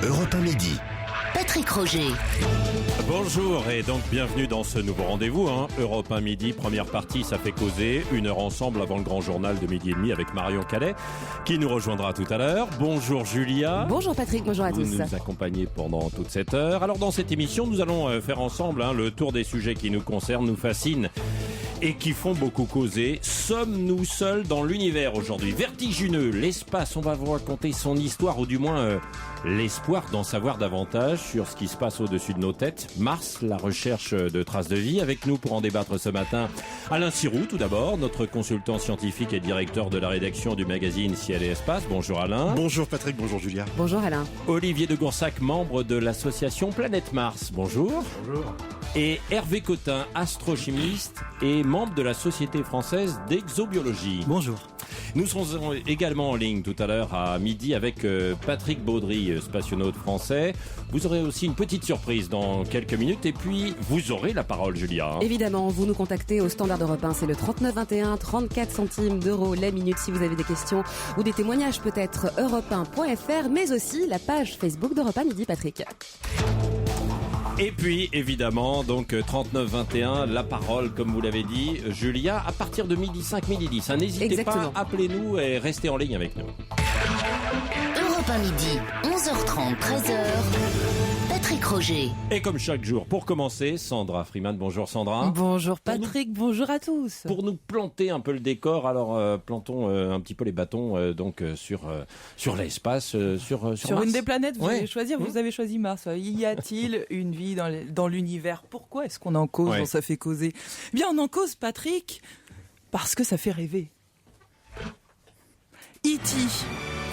Europe 1 midi. Patrick Roger. Bonjour et donc bienvenue dans ce nouveau rendez-vous, Europe 1 midi, première partie, ça fait causer, 1 heure ensemble avant le grand journal de midi et demi avec Marion Calais qui nous rejoindra tout à l'heure. Bonjour Julia. Bonjour Patrick, bonjour à tous. Vous nous accompagnez pendant toute cette heure. Alors dans cette émission, nous allons faire ensemble le tour des sujets qui nous concernent, nous fascinent et qui font beaucoup causer. Sommes-nous seuls dans l'univers aujourd'hui? Vertigineux, l'espace, on va vous raconter son histoire ou du moins l'espoir d'en savoir davantage sur ce qui se passe au-dessus de nos têtes. Mars, la recherche de traces de vie. Avec nous pour en débattre ce matin, Alain Sirou tout d'abord, notre consultant scientifique et directeur de la rédaction du magazine Ciel et Espace. Bonjour Alain. Bonjour Patrick, bonjour Julia. Bonjour Alain. Olivier de Goursac, membre de l'association Planète Mars. Bonjour. Bonjour. Et Hervé Cotin, astrochimiste et membre de la Société française d'exobiologie. Bonjour. Nous serons également en ligne tout à l'heure à midi avec Patrick Baudry, spationaute français. Vous aurez aussi une petite surprise dans quelques minutes et puis vous aurez la parole, Julia. Évidemment, vous nous contactez au standard d'Europe 1, c'est le 3921, 34 centimes d'euros la minute si vous avez des questions ou des témoignages peut-être europe1.fr, mais aussi la page Facebook d'Europe 1 midi, Patrick. Et puis, évidemment, donc 3921, la parole, comme vous l'avez dit, Julia, à partir de midi 5, midi 10. N'hésitez Exactement. pas, appelez-nous et restez en ligne avec nous. Europe 1 midi, 11h30, 13h. Patrick Roger. Et comme chaque jour, pour commencer, Sandra Freeman. Bonjour Sandra. Bonjour Patrick, bonjour à tous. Pour nous planter un peu le décor, alors plantons un petit peu les bâtons sur l'espace, sur Mars. Une des planètes, vous Ouais. allez choisir, vous avez choisi Mars. Y a-t-il une vie dans l'univers? Pourquoi est-ce qu'on en cause? Ouais. Ça fait causer. Eh bien, on en cause, Patrick, parce que ça fait rêver. E.T.,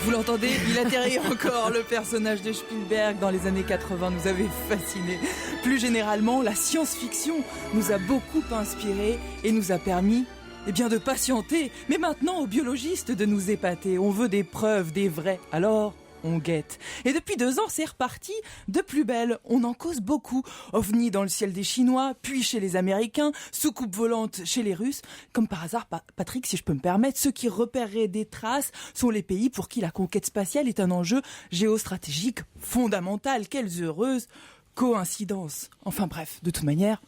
vous l'entendez, il atterrit encore. Le personnage de Spielberg dans les années 80 nous avait fascinés. Plus généralement, la science-fiction nous a beaucoup inspirés et nous a permis de patienter. Mais maintenant, aux biologistes de nous épater. On veut des preuves, des vrais. Alors, on guette. Et depuis 2 ans, c'est reparti de plus belle. On en cause beaucoup. OVNI dans le ciel des Chinois, puis chez les Américains, soucoupe volante chez les Russes. Comme par hasard, Patrick, si je peux me permettre, ceux qui repéreraient des traces sont les pays pour qui la conquête spatiale est un enjeu géostratégique fondamental. Quelles heureuses coïncidences. Enfin bref, de toute manière,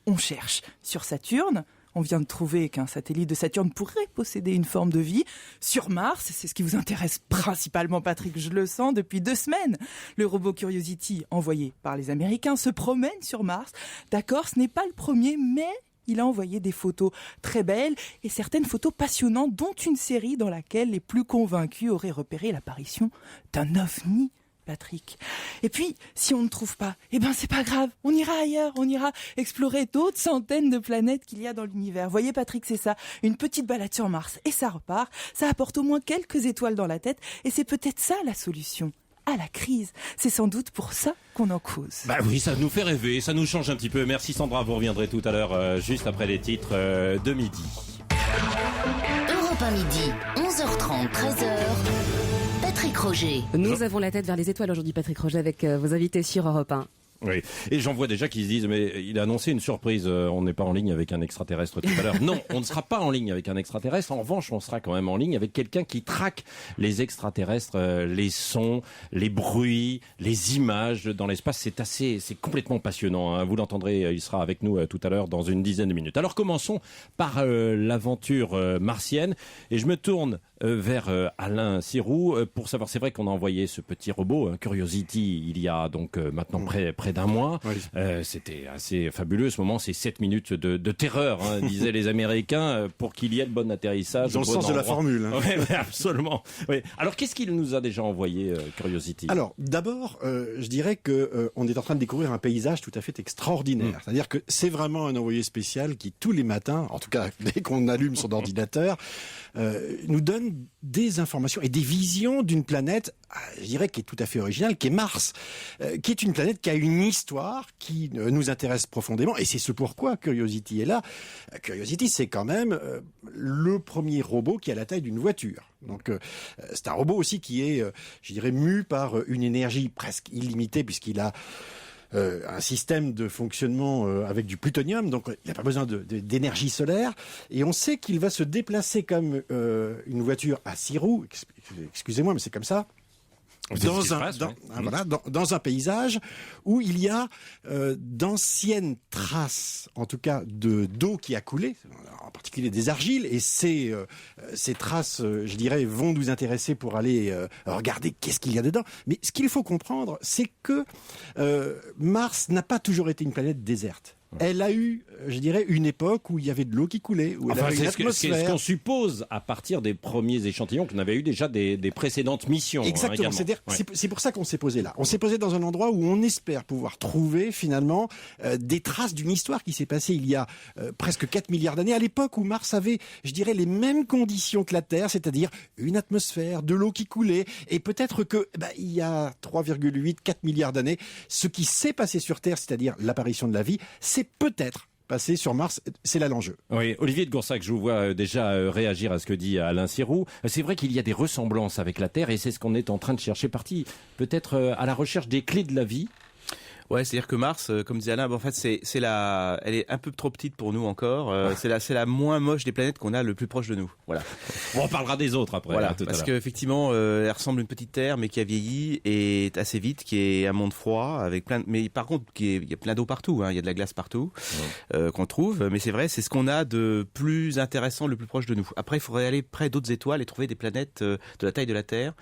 on cherche. Sur Saturne, on vient de trouver qu'un satellite de Saturne pourrait posséder une forme de vie. Sur Mars, c'est ce qui vous intéresse principalement, Patrick, je le sens, depuis 2 semaines. Le robot Curiosity, envoyé par les Américains, se promène sur Mars. D'accord, ce n'est pas le premier, mais il a envoyé des photos très belles et certaines photos passionnantes, dont une série dans laquelle les plus convaincus auraient repéré l'apparition d'un ovni. Patrick. Et puis, si on ne trouve pas, c'est pas grave. On ira ailleurs, on ira explorer d'autres centaines de planètes qu'il y a dans l'univers. Voyez Patrick, c'est ça, une petite balade sur Mars et ça repart. Ça apporte au moins quelques étoiles dans la tête et c'est peut-être ça la solution à la crise. C'est sans doute pour ça qu'on en cause. Bah oui, ça nous fait rêver, ça nous change un petit peu. Merci Sandra, vous reviendrez tout à l'heure, juste après les titres de midi. Europe 1 midi, 11h30, 13h. Patrick Roger. Nous avons la tête vers les étoiles aujourd'hui, Patrick Roger, avec vos invités sur Europe 1. Oui, et j'en vois déjà qui se disent, mais il a annoncé une surprise, on n'est pas en ligne avec un extraterrestre tout à l'heure. Non, on ne sera pas en ligne avec un extraterrestre, en revanche, on sera quand même en ligne avec quelqu'un qui traque les extraterrestres, les sons, les bruits, les images dans l'espace. C'est complètement passionnant, hein. Vous l'entendrez, il sera avec nous tout à l'heure dans une dizaine de minutes. Alors commençons par l'aventure martienne, et je me tourne vers Alain Sirou pour savoir, c'est vrai qu'on a envoyé ce petit robot, Curiosity, il y a donc maintenant près d'un mois. Oui. C'était assez fabuleux. Ce moment, c'est 7 minutes de terreur, disaient les Américains, pour qu'il y ait le bon atterrissage. Dans le sens de la formule. Oui, absolument. Oui. Alors, qu'est-ce qu'il nous a déjà envoyé, Curiosity? Alors, d'abord, je dirais que on est en train de découvrir un paysage tout à fait extraordinaire. C'est-à-dire que c'est vraiment un envoyé spécial qui, tous les matins, en tout cas dès qu'on allume son ordinateur, nous donne des informations et des visions d'une planète, je dirais, qui est tout à fait originale, qui est Mars, qui est une planète qui a une histoire qui nous intéresse profondément, et c'est ce pourquoi Curiosity est là. Curiosity, c'est quand même le premier robot qui a la taille d'une voiture. Donc c'est un robot aussi qui est, je dirais, mu par une énergie presque illimitée, puisqu'il a un système de fonctionnement avec du plutonium, donc il n'a pas besoin d'énergie solaire. Et on sait qu'il va se déplacer comme une voiture à 6 roues, excusez-moi, mais c'est comme ça. Dans un paysage où il y a d'anciennes traces, en tout cas d'eau qui a coulé, en particulier des argiles, et ces traces, je dirais, vont nous intéresser pour aller regarder qu'est-ce qu'il y a dedans. Mais ce qu'il faut comprendre, c'est que Mars n'a pas toujours été une planète déserte. Elle a eu, je dirais, une époque où il y avait de l'eau qui coulait, où elle avait une atmosphère. C'est ce qu'on suppose à partir des premiers échantillons qu'on avait eu déjà des précédentes missions. Exactement. C'est pour ça qu'on s'est posé là. On s'est posé dans un endroit où on espère pouvoir trouver finalement des traces d'une histoire qui s'est passée il y a presque 4 milliards d'années, à l'époque où Mars avait, je dirais, les mêmes conditions que la Terre, c'est-à-dire une atmosphère, de l'eau qui coulait, et peut-être que il y a 3,8, 4 milliards d'années, ce qui s'est passé sur Terre, c'est-à-dire l'apparition de la vie, c'est peut-être passé sur Mars, c'est là l'enjeu. Oui, Olivier de Goursac, je vous vois déjà réagir à ce que dit Alain Sirou. C'est vrai qu'il y a des ressemblances avec la Terre et c'est ce qu'on est en train de chercher, parti peut-être à la recherche des clés de la vie. Ouais, c'est-à-dire que Mars, comme disait Alain, en fait, elle est un peu trop petite pour nous encore. C'est la moins moche des planètes qu'on a le plus proche de nous. Voilà. On parlera des autres après. Voilà, parce qu'effectivement, elle ressemble à une petite Terre, mais qui a vieilli et assez vite, qui est un monde froid, avec mais par contre, il y a plein d'eau partout. Hein, il y a de la glace partout qu'on trouve. Mais c'est vrai, c'est ce qu'on a de plus intéressant, le plus proche de nous. Après, il faudrait aller près d'autres étoiles et trouver des planètes de la taille de la Terre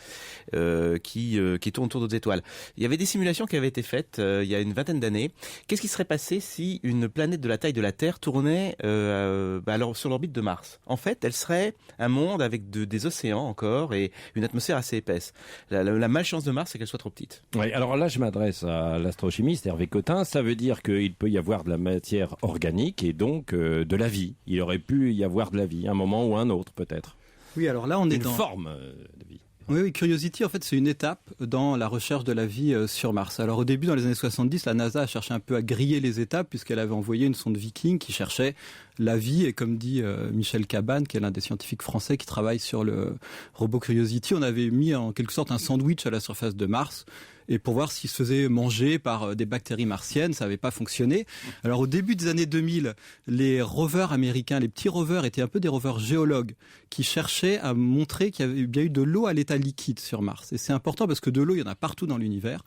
qui tournent autour d'autres étoiles. Il y avait des simulations qui avaient été faites. Il y a une vingtaine d'années. Qu'est-ce qui serait passé si une planète de la taille de la Terre tournait sur l'orbite de Mars? En fait, elle serait un monde avec des océans encore et une atmosphère assez épaisse. La malchance de Mars, c'est qu'elle soit trop petite. Oui, alors là, je m'adresse à l'astrochimiste Hervé Cotin. Ça veut dire qu'il peut y avoir de la matière organique et donc de la vie. Il aurait pu y avoir de la vie, un moment ou un autre peut-être. Oui, alors là, on est une forme de vie. Oui, Curiosity, en fait, c'est une étape dans la recherche de la vie sur Mars. Alors, au début, dans les années 70, la NASA a cherché un peu à griller les étapes puisqu'elle avait envoyé une sonde Viking qui cherchait la vie. Et comme dit Michel Cabane, qui est l'un des scientifiques français qui travaille sur le robot Curiosity, on avait mis en quelque sorte un sandwich à la surface de Mars. Et pour voir s'il se faisait manger par des bactéries martiennes, ça n'avait pas fonctionné. Alors au début des années 2000, les rovers américains, les petits rovers étaient un peu des rovers géologues qui cherchaient à montrer qu'il y avait bien eu de l'eau à l'état liquide sur Mars. Et c'est important parce que de l'eau, il y en a partout dans l'univers.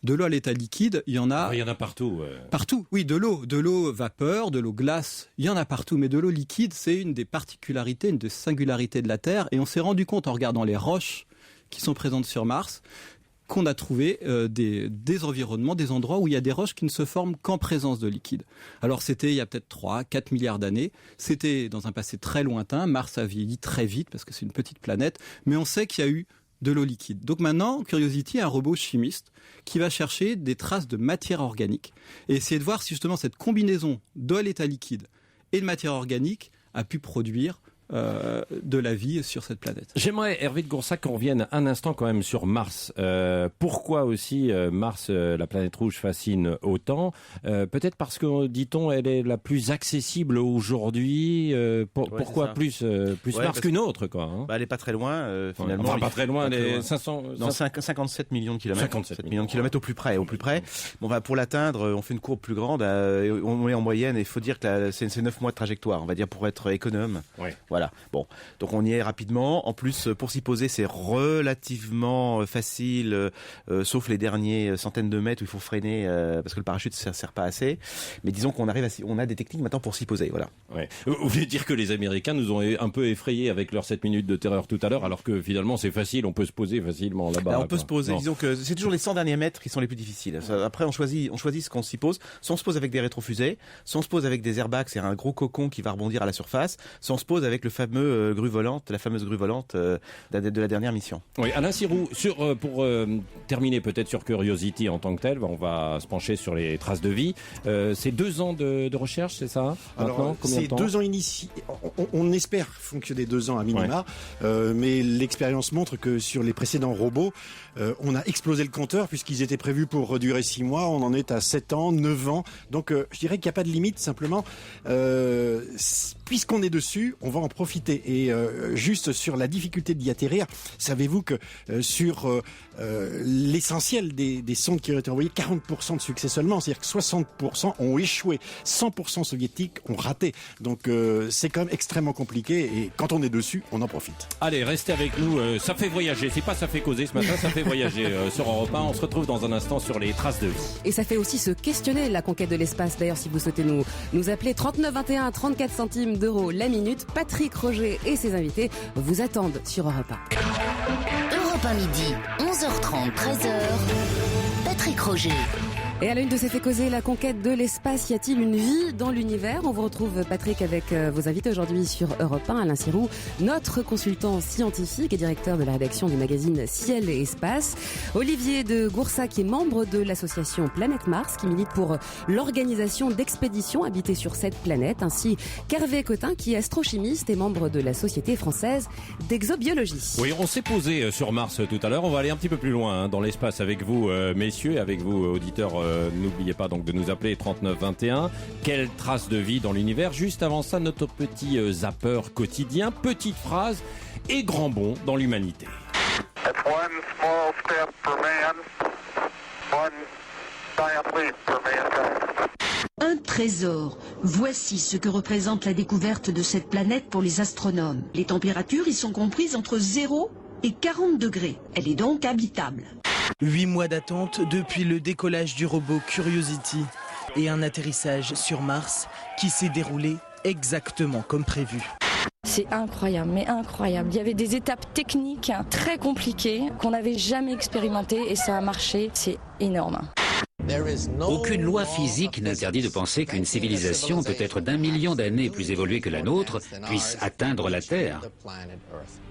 De l'eau à l'état liquide, il y en a... Il y en a partout. Partout, oui, de l'eau vapeur, de l'eau glace, il y en a partout. Mais de l'eau liquide, c'est une des particularités, une des singularités de la Terre. Et on s'est rendu compte en regardant les roches qui sont présentes sur Mars qu'on a trouvé des environnements, des endroits où il y a des roches qui ne se forment qu'en présence de liquide. Alors c'était il y a peut-être 3-4 milliards d'années, c'était dans un passé très lointain, Mars a vieilli très vite parce que c'est une petite planète, mais on sait qu'il y a eu de l'eau liquide. Donc maintenant, Curiosity est un robot chimiste qui va chercher des traces de matière organique et essayer de voir si justement cette combinaison d'eau à l'état liquide et de matière organique a pu produire de la vie sur cette planète. J'aimerais, Hervé de Goursac, qu'on revienne un instant quand même sur Mars. Pourquoi aussi Mars, la planète rouge, fascine autant? Peut-être parce que, dit-on, elle est la plus accessible aujourd'hui. Pourquoi plus Mars qu'une autre, quoi, hein? Elle n'est pas très loin, finalement. Enfin, pas très loin, les 57 millions de kilomètres. 57 millions de kilomètres au plus près. Bon, pour l'atteindre, on fait une courbe plus grande. On est en moyenne, et il faut dire que c'est 9 mois de trajectoire, on va dire, pour être économe. Ouais. Voilà. Bon, donc on y est rapidement. En plus, pour s'y poser, c'est relativement facile, sauf les derniers centaines de mètres où il faut freiner parce que le parachute ça sert pas assez. Mais disons qu'on on a des techniques maintenant pour s'y poser. Voilà. Ouais. Vous voulez dire que les Américains nous ont un peu effrayés avec leurs 7 minutes de terreur tout à l'heure, alors que finalement c'est facile, on peut se poser facilement là-bas. Là, on peut se poser. Non. Disons que c'est toujours les 100 derniers mètres qui sont les plus difficiles. Après, on choisit ce qu'on s'y pose. Soit on se pose avec des rétrofusées, soit on se pose avec des airbags, c'est un gros cocon qui va rebondir à la surface, soit on se pose avec la fameuse grue volante de la dernière mission. Oui, Alain Sirou, pour terminer peut-être sur Curiosity en tant que tel, on va se pencher sur les traces de vie. C'est 2 ans de recherche, c'est ça? Alors, c'est 2 ans initiés. On espère fonctionner 2 ans à minima, mais l'expérience montre que sur les précédents robots, on a explosé le compteur puisqu'ils étaient prévus pour durer 6 mois. On en est à 7 ans, 9 ans. Donc, je dirais qu'il n'y a pas de limite. Simplement, puisqu'on est dessus, on va en profiter. Et juste sur la difficulté d'y atterrir, savez-vous que sur l'essentiel des sondes qui ont été envoyées, 40% de succès seulement, c'est-à-dire que 60% ont échoué, 100% soviétiques ont raté. Donc c'est quand même extrêmement compliqué et quand on est dessus, on en profite. Allez, restez avec nous, ça fait voyager, c'est pas ça fait causer ce matin, ça fait voyager sur Europe 1. On se retrouve dans un instant sur les traces de vie. Et ça fait aussi se questionner la conquête de l'espace. D'ailleurs, si vous souhaitez nous appeler 39 21 34 centimes d'euros la minute, Patrick Roger et ses invités vous attendent sur Europe 1. Europe 1 midi, 11h30, 13h. Patrick Roger. Et à la une de ces faits causés, la conquête de l'espace, y a-t-il une vie dans l'univers? On vous retrouve, Patrick, avec vos invités aujourd'hui sur Europe 1. Alain Sirou, notre consultant scientifique et directeur de la rédaction du magazine Ciel et Espace. Olivier de Goursa, qui est membre de l'association Planète Mars, qui milite pour l'organisation d'expéditions habitées sur cette planète, ainsi qu'Hervé Cotin, qui est astrochimiste et membre de la Société française d'exobiologie. Oui, on s'est posé sur Mars tout à l'heure. On va aller un petit peu plus loin dans l'espace avec vous, messieurs, et avec vous, auditeurs. N'oubliez pas donc de nous appeler 3921. Quelle trace de vie dans l'univers? Juste avant ça, notre petit zapper quotidien, petite phrase et grand bond dans l'humanité. Un trésor. Voici ce que représente la découverte de cette planète pour les astronomes. Les températures y sont comprises entre 0 et 40 degrés. Elle est donc habitable. 8 mois d'attente depuis le décollage du robot Curiosity et un atterrissage sur Mars qui s'est déroulé exactement comme prévu. C'est incroyable, mais incroyable. Il y avait des étapes techniques très compliquées qu'on n'avait jamais expérimentées et ça a marché. C'est énorme. Aucune loi physique n'interdit de penser qu'une civilisation peut être d'1 million d'années plus évoluée que la nôtre puisse atteindre la Terre.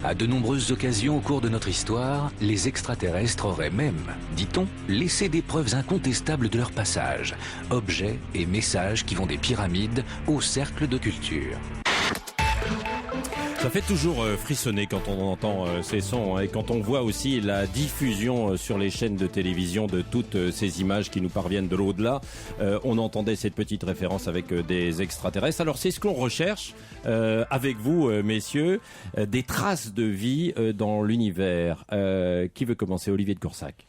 À de nombreuses occasions au cours de notre histoire, les extraterrestres auraient même, dit-on, laissé des preuves incontestables de leur passage, objets et messages qui vont des pyramides au cercle de culture. Ça fait toujours frissonner quand on entend ces sons et quand on voit aussi la diffusion sur les chaînes de télévision de toutes ces images qui nous parviennent de l'au-delà. On entendait cette petite référence avec des extraterrestres. Alors c'est ce qu'on recherche avec vous, messieurs, des traces de vie dans l'univers. Qui veut commencer? Olivier de Coursac.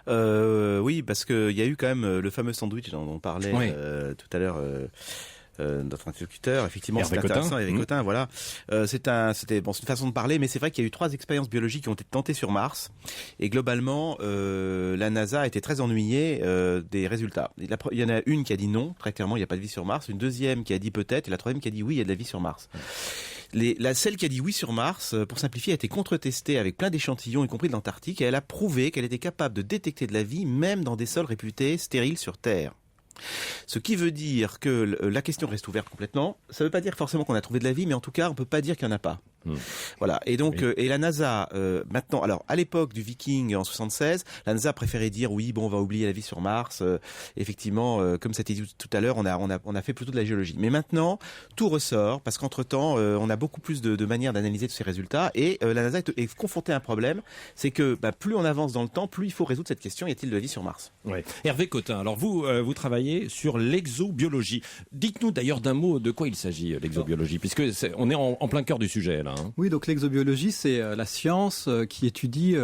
Oui, parce qu'il y a eu quand même le fameux sandwich dont on parlait tout à l'heure. Notre interlocuteur, effectivement, c'est intéressant, Hervé Cotin, voilà. C'était une façon de parler, mais c'est vrai qu'il y a eu 3 expériences biologiques qui ont été tentées sur Mars, et globalement, la NASA a été très ennuyée des résultats. Il y en a une qui a dit non, très clairement, il n'y a pas de vie sur Mars, une deuxième qui a dit peut-être, et la troisième qui a dit oui, il y a de la vie sur Mars. Celle qui a dit oui sur Mars, pour simplifier, a été contre-testée avec plein d'échantillons, y compris de l'Antarctique, et elle a prouvé qu'elle était capable de détecter de la vie, même dans des sols réputés stériles sur Terre. Ce qui veut dire que la question reste ouverte complètement. Ça ne veut pas dire forcément qu'on a trouvé de la vie, mais en tout cas, on ne peut pas dire qu'il n'y en a pas. Voilà. Et donc, et la NASA, maintenant, alors, à l'époque du Viking en 76, la NASA préférait dire oui, bon, on va oublier la vie sur Mars. Effectivement, comme ça a été dit tout à l'heure, on a fait plutôt de la géologie. Mais maintenant, tout ressort, parce qu'entre-temps, on a beaucoup plus de manières d'analyser tous ces résultats. Et la NASA est confrontée à un problème, c'est que plus on avance dans le temps, plus il faut résoudre cette question, y a-t-il de la vie sur Mars? Ouais. Hervé Cotin, alors vous travaillez sur l'exobiologie. Dites-nous d'ailleurs d'un mot de quoi il s'agit, l'exobiologie, puisque on est en plein cœur du sujet là. Oui, donc l'exobiologie, c'est la science qui étudie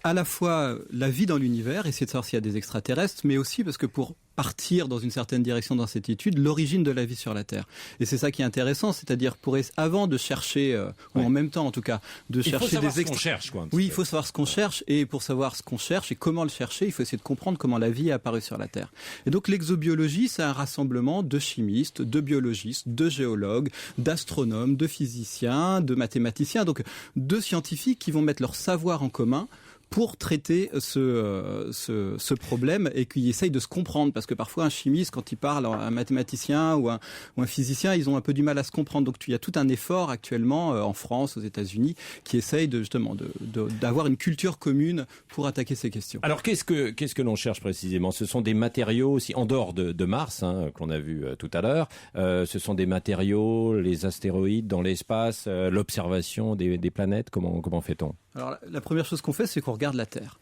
à la fois la vie dans l'univers, essayer de savoir s'il y a des extraterrestres, mais aussi parce que pour partir dans une certaine direction dans cette étude, l'origine de la vie sur la Terre. Et c'est ça qui est intéressant, c'est-à-dire avant de chercher, ou en même temps en tout cas, de chercher des extraterrestres. Il faut savoir ce qu'on cherche, quoi. Oui, il faut savoir ce qu'on cherche, et pour savoir ce qu'on cherche et comment le chercher, il faut essayer de comprendre comment la vie est apparue sur la Terre. Et donc l'exobiologie, c'est un rassemblement de chimistes, de biologistes, de géologues, d'astronomes, de physiciens, de mathématiciens, donc de scientifiques qui vont mettre leur savoir en commun pour traiter ce problème et qui essayent de se comprendre, parce que parfois un chimiste, quand il parle à un mathématicien ou un physicien, ils ont un peu du mal à se comprendre. Donc il y a tout un effort actuellement en France, aux États-Unis, qui essaye d'avoir une culture commune pour attaquer ces questions. Alors qu'est-ce que l'on cherche précisément? Ce sont des matériaux aussi en dehors de Mars, qu'on a vu tout à l'heure. Ce sont des matériaux, les astéroïdes dans l'espace, l'observation des planètes. Comment fait-on? Alors la première chose qu'on fait, c'est qu'on regarde la Terre.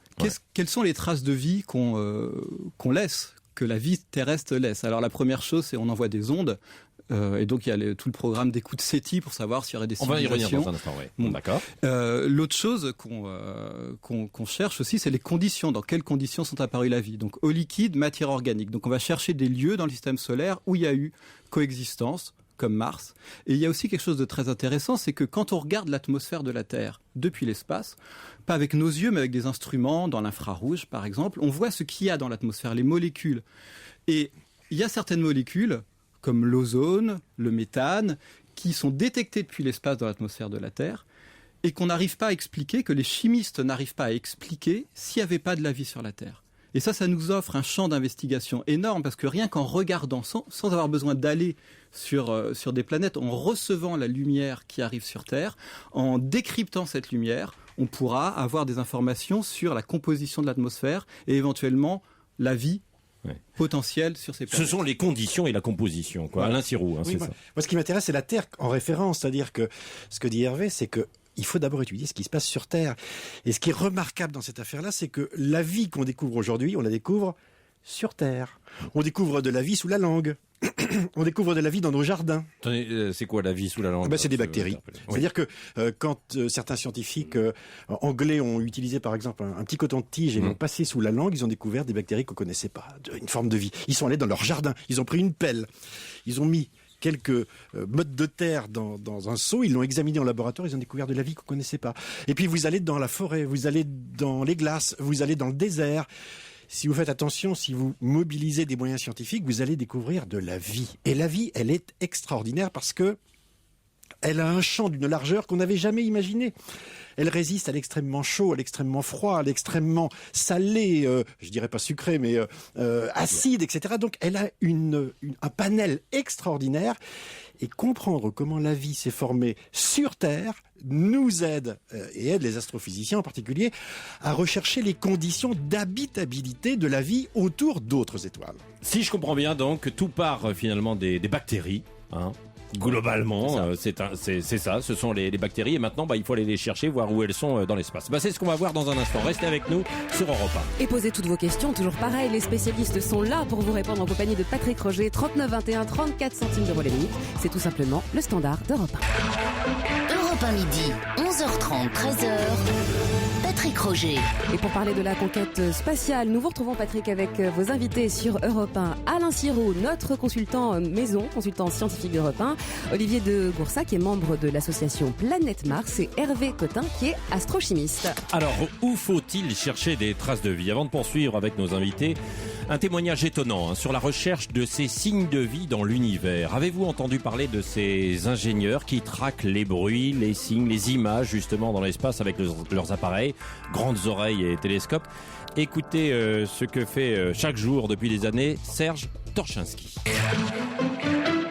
Quelles sont les traces de vie qu'on laisse, que la vie terrestre laisse? Alors la première chose, c'est on envoie des ondes Et donc il y a tout le programme d'écoute SETI pour savoir s'il y aurait des civilisations. On va y revenir dans un instant, oui. Bon, d'accord. L'autre chose qu'on cherche aussi, c'est les conditions. Dans quelles conditions sont apparues la vie? Donc eau liquide, matière organique. Donc on va chercher des lieux dans le système solaire où il y a eu coexistence, comme Mars. Et il y a aussi quelque chose de très intéressant, c'est que quand on regarde l'atmosphère de la Terre depuis l'espace, pas avec nos yeux, mais avec des instruments, dans l'infrarouge par exemple, on voit ce qu'il y a dans l'atmosphère, les molécules. Et il y a certaines molécules, comme l'ozone, le méthane, qui sont détectées depuis l'espace dans l'atmosphère de la Terre, et qu'on n'arrive pas à expliquer, que les chimistes n'arrivent pas à expliquer s'il n'y avait pas de la vie sur la Terre. Et ça nous offre un champ d'investigation énorme, parce que rien qu'en regardant, sans avoir besoin d'aller sur des planètes, en recevant la lumière qui arrive sur Terre, en décryptant cette lumière, on pourra avoir des informations sur la composition de l'atmosphère et éventuellement la vie potentielle sur ces planètes. Ce sont les conditions et la composition, quoi. Alain Sirou, c'est ça. Moi, ce qui m'intéresse, c'est la Terre en référence. C'est-à-dire que ce que dit Hervé, c'est que il faut d'abord étudier ce qui se passe sur Terre. Et ce qui est remarquable dans cette affaire-là, c'est que la vie qu'on découvre aujourd'hui, on la découvre sur Terre. On découvre de la vie sous la langue. On découvre de la vie dans nos jardins. C'est quoi la vie sous la langue? C'est des bactéries. Oui. C'est-à-dire que quand certains scientifiques anglais ont utilisé par exemple un petit coton-tige et l'ont passé sous la langue, ils ont découvert des bactéries qu'on connaissait pas, une forme de vie. Ils sont allés dans leur jardin, ils ont pris une pelle, ils ont mis quelques mottes de terre dans un seau, ils l'ont examiné en laboratoire, ils ont découvert de la vie qu'on connaissait pas. Et puis vous allez dans la forêt, vous allez dans les glaces, vous allez dans le désert. Si vous faites attention, si vous mobilisez des moyens scientifiques, vous allez découvrir de la vie. Et la vie, elle est extraordinaire parce que elle a un champ d'une largeur qu'on n'avait jamais imaginé. Elle résiste à l'extrêmement chaud, à l'extrêmement froid, à l'extrêmement salé, je dirais pas sucré, mais acide, etc. Donc elle a un panel extraordinaire. Et comprendre comment la vie s'est formée sur Terre nous aide, et aide les astrophysiciens en particulier, à rechercher les conditions d'habitabilité de la vie autour d'autres étoiles. Si je comprends bien, donc, tout part finalement des bactéries, hein. Globalement, c'est ça, ce sont les bactéries, et maintenant il faut aller les chercher, voir où elles sont dans l'espace. C'est ce qu'on va voir dans un instant. Restez avec nous sur Europe 1. Et posez toutes vos questions, toujours pareil, les spécialistes sont là pour vous répondre en compagnie de Patrick Roger, 39 21 34 centimes d'euros la minute. C'est tout simplement le standard d'Europe 1. Europe 1 midi, 11h30, 13h. Patrick Roger. Et pour parler de la conquête spatiale, nous vous retrouvons Patrick avec vos invités sur Europe 1. Alain Sirou, notre consultant maison, consultant scientifique d'Europe 1. Olivier de Goursa, qui est membre de l'association Planète Mars. Et Hervé Cotin, qui est astrochimiste. Alors, où faut-il chercher des traces de vie? Avant de poursuivre avec nos invités, un témoignage étonnant sur la recherche de ces signes de vie dans l'univers. Avez-vous entendu parler de ces ingénieurs qui traquent les bruits, les signes, les images justement dans l'espace avec leurs appareils, grandes oreilles et télescopes? Écoutez ce que fait chaque jour depuis des années Serge Torchinski.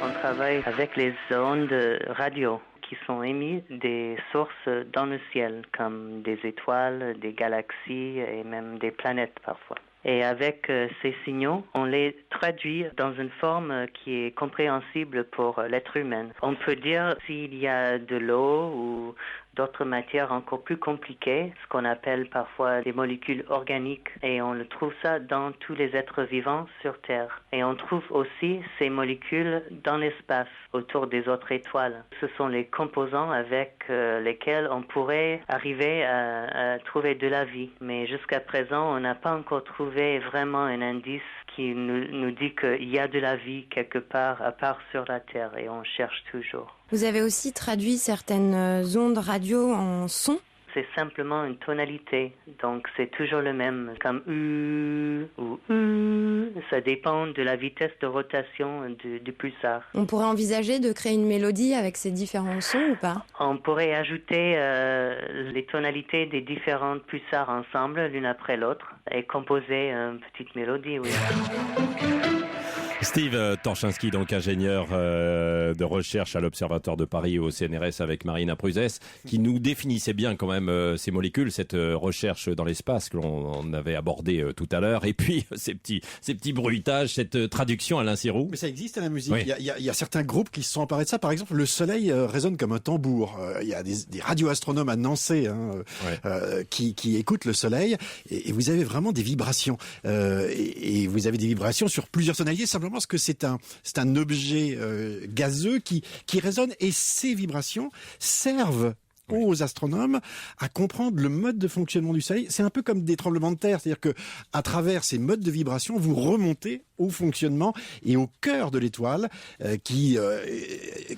On travaille avec les ondes radio qui sont émises des sources dans le ciel, comme des étoiles, des galaxies et même des planètes parfois. Et avec ces signaux, on les traduit dans une forme qui est compréhensible pour l'être humain. On peut dire s'il y a de l'eau ou d'autres matières encore plus compliquées, ce qu'on appelle parfois des molécules organiques. Et on le trouve ça dans tous les êtres vivants sur Terre. Et on trouve aussi ces molécules dans l'espace, autour des autres étoiles. Ce sont les composants avec lesquels on pourrait arriver à trouver de la vie. Mais jusqu'à présent, on n'a pas encore trouvé vraiment un indice qui nous dit qu'il y a de la vie quelque part, à part sur la Terre, et on cherche toujours. Vous avez aussi traduit certaines ondes radio en son? C'est simplement une tonalité, donc c'est toujours le même, comme U ou U. Ça dépend de la vitesse de rotation du pulsar. On pourrait envisager de créer une mélodie avec ces différents sons ou pas? On pourrait ajouter les tonalités des différents pulsars ensemble, l'une après l'autre, et composer une petite mélodie, oui. Steve Torchinski, donc ingénieur de recherche à l'Observatoire de Paris au CNRS avec Marina Pruzès, qui nous définissait bien quand même ces molécules, cette recherche dans l'espace que l'on avait abordé tout à l'heure, et puis ces petits bruitages, cette traduction Alain Sirou. Mais ça existe à la musique. Oui. Il y a certains groupes qui se sont emparés de ça. Par exemple, le soleil résonne comme un tambour. Il y a des radioastronomes à Nancy qui écoutent le soleil, et vous avez vraiment des vibrations. Et vous avez des vibrations sur plusieurs tonalités, simplement pense que c'est un objet gazeux qui résonne, et ces vibrations servent aux astronomes à comprendre le mode de fonctionnement du Soleil. C'est un peu comme des tremblements de terre, c'est-à-dire que à travers ces modes de vibration, vous remontez au fonctionnement et au cœur de l'étoile qui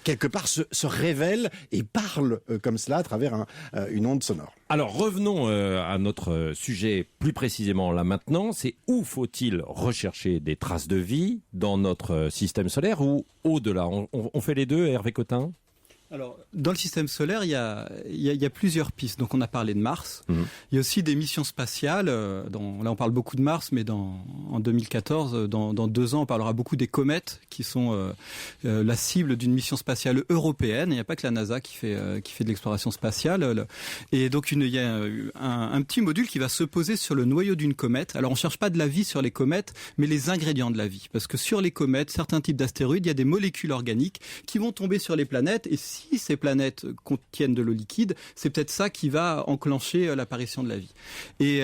quelque part se révèle et parle comme cela à travers une onde sonore. Alors revenons à notre sujet plus précisément là maintenant, c'est où faut-il rechercher des traces de vie dans notre système solaire ou au-delà? On fait les deux, Hervé Cotin? Alors, dans le système solaire, il y a plusieurs pistes. Donc, on a parlé de Mars. Il y a aussi des missions spatiales. Là, on parle beaucoup de Mars, mais en 2014, dans 2 ans, on parlera beaucoup des comètes, qui sont la cible d'une mission spatiale européenne. Il n'y a pas que la NASA qui fait de l'exploration spatiale. Et donc, il y a un petit module qui va se poser sur le noyau d'une comète. Alors, on ne cherche pas de la vie sur les comètes, mais les ingrédients de la vie. Parce que sur les comètes, certains types d'astéroïdes, il y a des molécules organiques qui vont tomber sur les planètes. Et si ces planètes contiennent de l'eau liquide, c'est peut-être ça qui va enclencher l'apparition de la vie. Et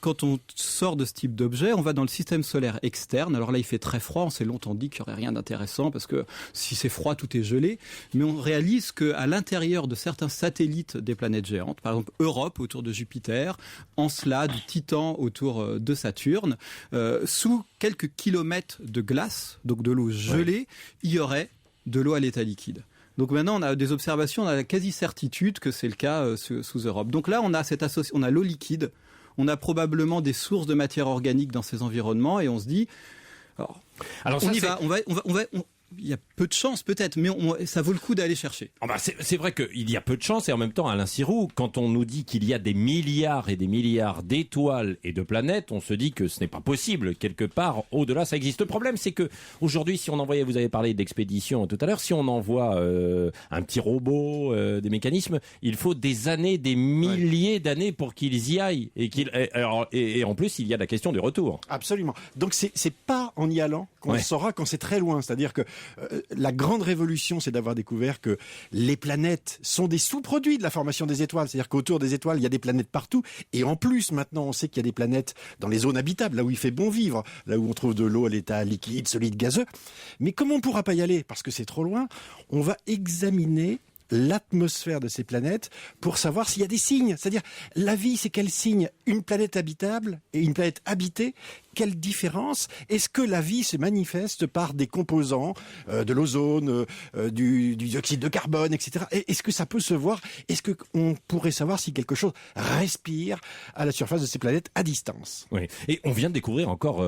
quand on sort de ce type d'objet, on va dans le système solaire externe. Alors là, il fait très froid. On s'est longtemps dit qu'il n'y aurait rien d'intéressant parce que si c'est froid, tout est gelé. Mais on réalise qu'à l'intérieur de certains satellites des planètes géantes, par exemple Europe autour de Jupiter, Encelade, Titan autour de Saturne, sous quelques kilomètres de glace, donc de l'eau gelée, il y aurait de l'eau à l'état liquide. Donc maintenant, on a des observations, on a la quasi-certitude que c'est le cas sous Europe. Donc là, on a l'eau liquide, on a probablement des sources de matière organique dans ces environnements, et on se dit, il y a peu de chance peut-être, mais ça vaut le coup d'aller chercher. C'est vrai qu'il y a peu de chance, et en même temps, Alain Sirou, quand on nous dit qu'il y a des milliards et des milliards d'étoiles et de planètes, on se dit que ce n'est pas possible. Quelque part, au-delà, ça existe. Le problème, c'est que aujourd'hui, si on envoyait, vous avez parlé d'expédition tout à l'heure, si on envoie un petit robot, des mécanismes, il faut des années, des milliers d'années pour qu'ils y aillent. Et en plus, il y a la question du retour. Absolument. Donc, c'est pas en y allant qu'on saura quand c'est très loin. C'est-à-dire que la grande révolution, c'est d'avoir découvert que les planètes sont des sous-produits de la formation des étoiles. C'est-à-dire qu'autour des étoiles, il y a des planètes partout. Et en plus, maintenant, on sait qu'il y a des planètes dans les zones habitables, là où il fait bon vivre, là où on trouve de l'eau à l'état liquide, solide, gazeux. Mais comme on ne pourra pas y aller parce que c'est trop loin, on va examiner l'atmosphère de ces planètes pour savoir s'il y a des signes. C'est-à-dire, la vie, c'est quel signe? Une planète habitable et une planète habitée, quelle différence? Est-ce que la vie se manifeste par des composants, de l'ozone, du dioxyde de carbone, etc. Est-ce que ça peut se voir? Est-ce qu'on pourrait savoir si quelque chose respire à la surface de ces planètes à distance? Oui. Et on vient de découvrir encore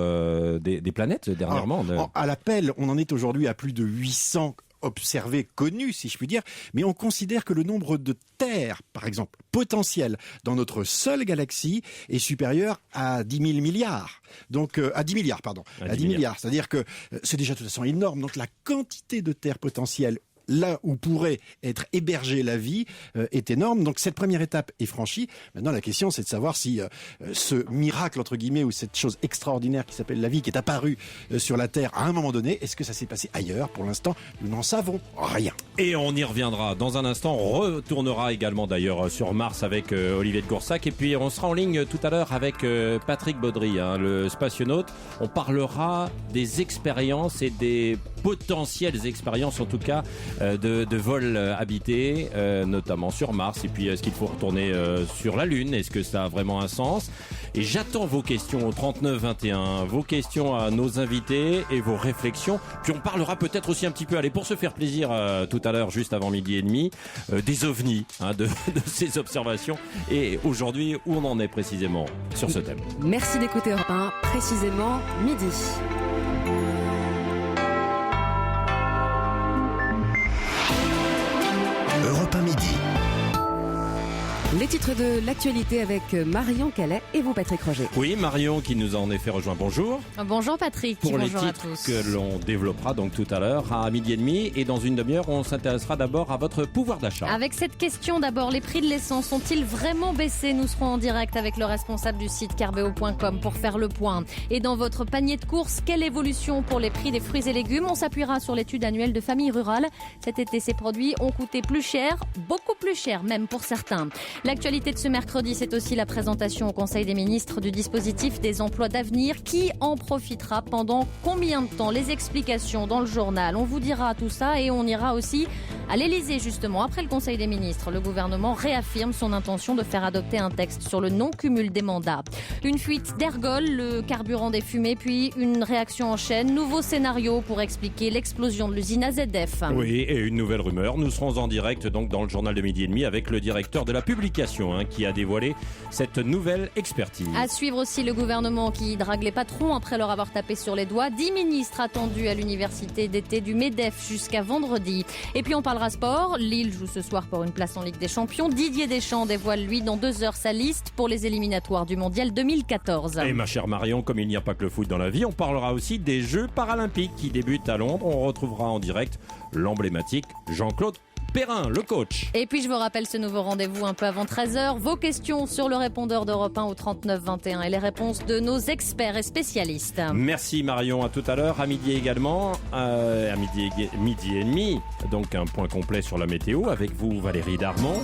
des planètes dernièrement. À l'appel, on en est aujourd'hui à plus de 800 observés, connus, si je puis dire, mais on considère que le nombre de terres, par exemple, potentielles dans notre seule galaxie est supérieur à 10 000 milliards. Donc, à 10 milliards, pardon. À 10 milliards. C'est-à-dire que c'est déjà de toute façon énorme. Donc, la quantité de terres potentielles là où pourrait être hébergée la vie est énorme. Donc cette première étape est franchie. Maintenant la question c'est de savoir si ce miracle entre guillemets ou cette chose extraordinaire qui s'appelle la vie qui est apparue sur la Terre à un moment donné, est-ce que ça s'est passé ailleurs? Pour l'instant nous n'en savons rien. Et on y reviendra dans un instant. On retournera également d'ailleurs sur Mars avec Olivier de Goursac, et puis on sera en ligne tout à l'heure avec Patrick Baudry, le spationaute. On parlera des expériences et des potentielles expériences en tout cas de vols habités, notamment sur Mars, et puis est-ce qu'il faut retourner sur la Lune, est-ce que ça a vraiment un sens? Et j'attends vos questions au 3921, vos questions à nos invités et vos réflexions, puis on parlera peut-être aussi un petit peu, allez, pour se faire plaisir tout à l'heure, juste avant 12h30, des ovnis, de ces observations, et aujourd'hui où on en est précisément sur ce thème. Merci d'écouter Europe 1, précisément midi. Europe 1 midi. Les titres de l'actualité avec Marion Calais et vous Patrick Roger. Oui, Marion qui nous a en effet rejoint. Bonjour. Bonjour Patrick. Pour bonjour les à titres tous. que l'on développera donc tout à l'heure à 12h30, et dans une demi-heure on s'intéressera d'abord à votre pouvoir d'achat. Avec cette question d'abord, les prix de l'essence ont-ils vraiment baissé? Nous serons en direct avec le responsable du site carbeo.com pour faire le point. Et dans votre panier de courses, quelle évolution pour les prix des fruits et légumes? On s'appuiera sur l'étude annuelle de Famille Rurale. Cet été, ces produits ont coûté plus cher, beaucoup plus cher même pour certains. L'actualité de ce mercredi, c'est aussi la présentation au Conseil des ministres du dispositif des emplois d'avenir. Qui en profitera pendant combien de temps? Les explications dans le journal. On vous dira tout ça et on ira aussi à l'Elysée justement. Après le Conseil des ministres, le gouvernement réaffirme son intention de faire adopter un texte sur le non-cumul des mandats. Une fuite d'ergol, le carburant des fumées, puis une réaction en chaîne. Nouveau scénario pour expliquer l'explosion de l'usine AZF. Oui, et une nouvelle rumeur. Nous serons en direct donc dans le journal de midi et demi avec le directeur de la publication qui a dévoilé cette nouvelle expertise. À suivre aussi le gouvernement qui drague les patrons après leur avoir tapé sur les doigts. 10 ministres attendus à l'université d'été du MEDEF jusqu'à vendredi. Et puis on parlera sport. Lille joue ce soir pour une place en Ligue des Champions. Didier Deschamps dévoile lui dans 2 heures sa liste pour les éliminatoires du Mondial 2014. Et ma chère Marion, comme il n'y a pas que le foot dans la vie, on parlera aussi des Jeux paralympiques qui débutent à Londres. On retrouvera en direct l'emblématique Jean-Claude Perrin, le coach. Et puis je vous rappelle ce nouveau rendez-vous un peu avant 13h. Vos questions sur le répondeur d'Europe 1 au 39 21 et les réponses de nos experts et spécialistes. Merci Marion, à tout à l'heure, à midi également, à midi et demi. Donc un point complet sur la météo avec vous Valérie Darmon.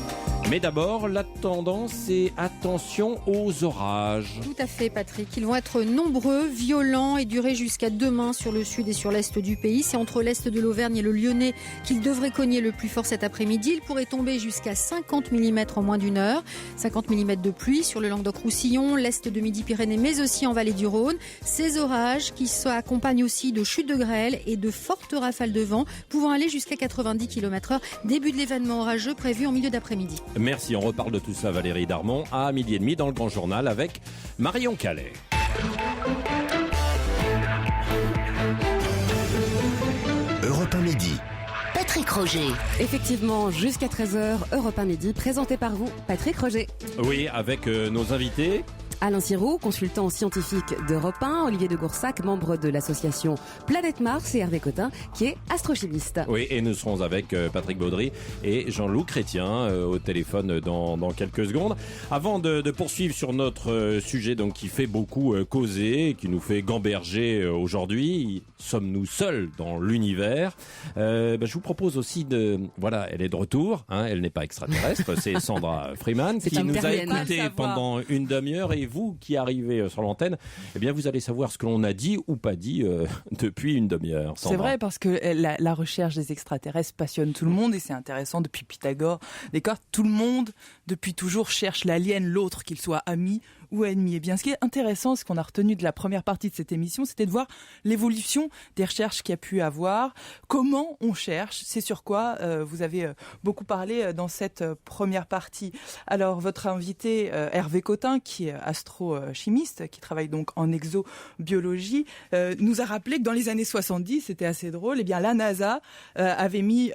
Mais d'abord, la tendance est attention aux orages. Tout à fait Patrick, ils vont être nombreux, violents et durer jusqu'à demain sur le sud et sur l'est du pays. C'est entre l'est de l'Auvergne et le Lyonnais qu'ils devraient cogner le plus fort cet après-midi. Il pourrait tomber jusqu'à 50 mm en moins d'une heure. 50 mm de pluie sur le Languedoc-Roussillon, l'est de Midi-Pyrénées, mais aussi en vallée du Rhône. Ces orages qui s'accompagnent aussi de chutes de grêle et de fortes rafales de vent pouvant aller jusqu'à 90 km/h. Début de l'événement orageux prévu en milieu d'après-midi. Merci, on reparle de tout ça Valérie Darmon à midi et demi dans le Grand Journal avec Marion Calais. Europe 1 midi. Patrick Roger. Effectivement, jusqu'à 13h, Europe 1 midi, présenté par vous, Patrick Roger. Oui, avec nos invités. Alain Sirou, consultant scientifique d'Europe 1, Olivier de Goursac, membre de l'association Planète Mars, et Hervé Cotin, qui est astrochimiste. Oui, et nous serons avec Patrick Baudry et Jean-Loup Chrétien au téléphone dans quelques secondes. Avant de poursuivre sur notre sujet donc, qui fait beaucoup causer, qui nous fait gamberger aujourd'hui, sommes-nous seuls dans l'univers? Je vous propose aussi Voilà, elle est de retour, elle n'est pas extraterrestre, c'est Sandra Freeman qui nous a écoutés pendant une demi-heure et vous qui arrivez sur l'antenne, eh bien vous allez savoir ce que l'on a dit ou pas dit depuis une demi-heure. Sandra. C'est vrai parce que la recherche des extraterrestres passionne tout le monde et c'est intéressant depuis Pythagore. D'accord, tout le monde depuis toujours cherche l'alien, l'autre, qu'il soit ami ou ennemi. Et bien, ce qui est intéressant, ce qu'on a retenu de la première partie de cette émission, c'était de voir l'évolution des recherches qu'il y a pu avoir, comment on cherche, c'est sur quoi vous avez beaucoup parlé dans cette première partie. Alors, votre invité Hervé Cotin, qui est astrochimiste, qui travaille donc en exobiologie, nous a rappelé que dans les années 70, c'était assez drôle, eh bien la NASA avait mis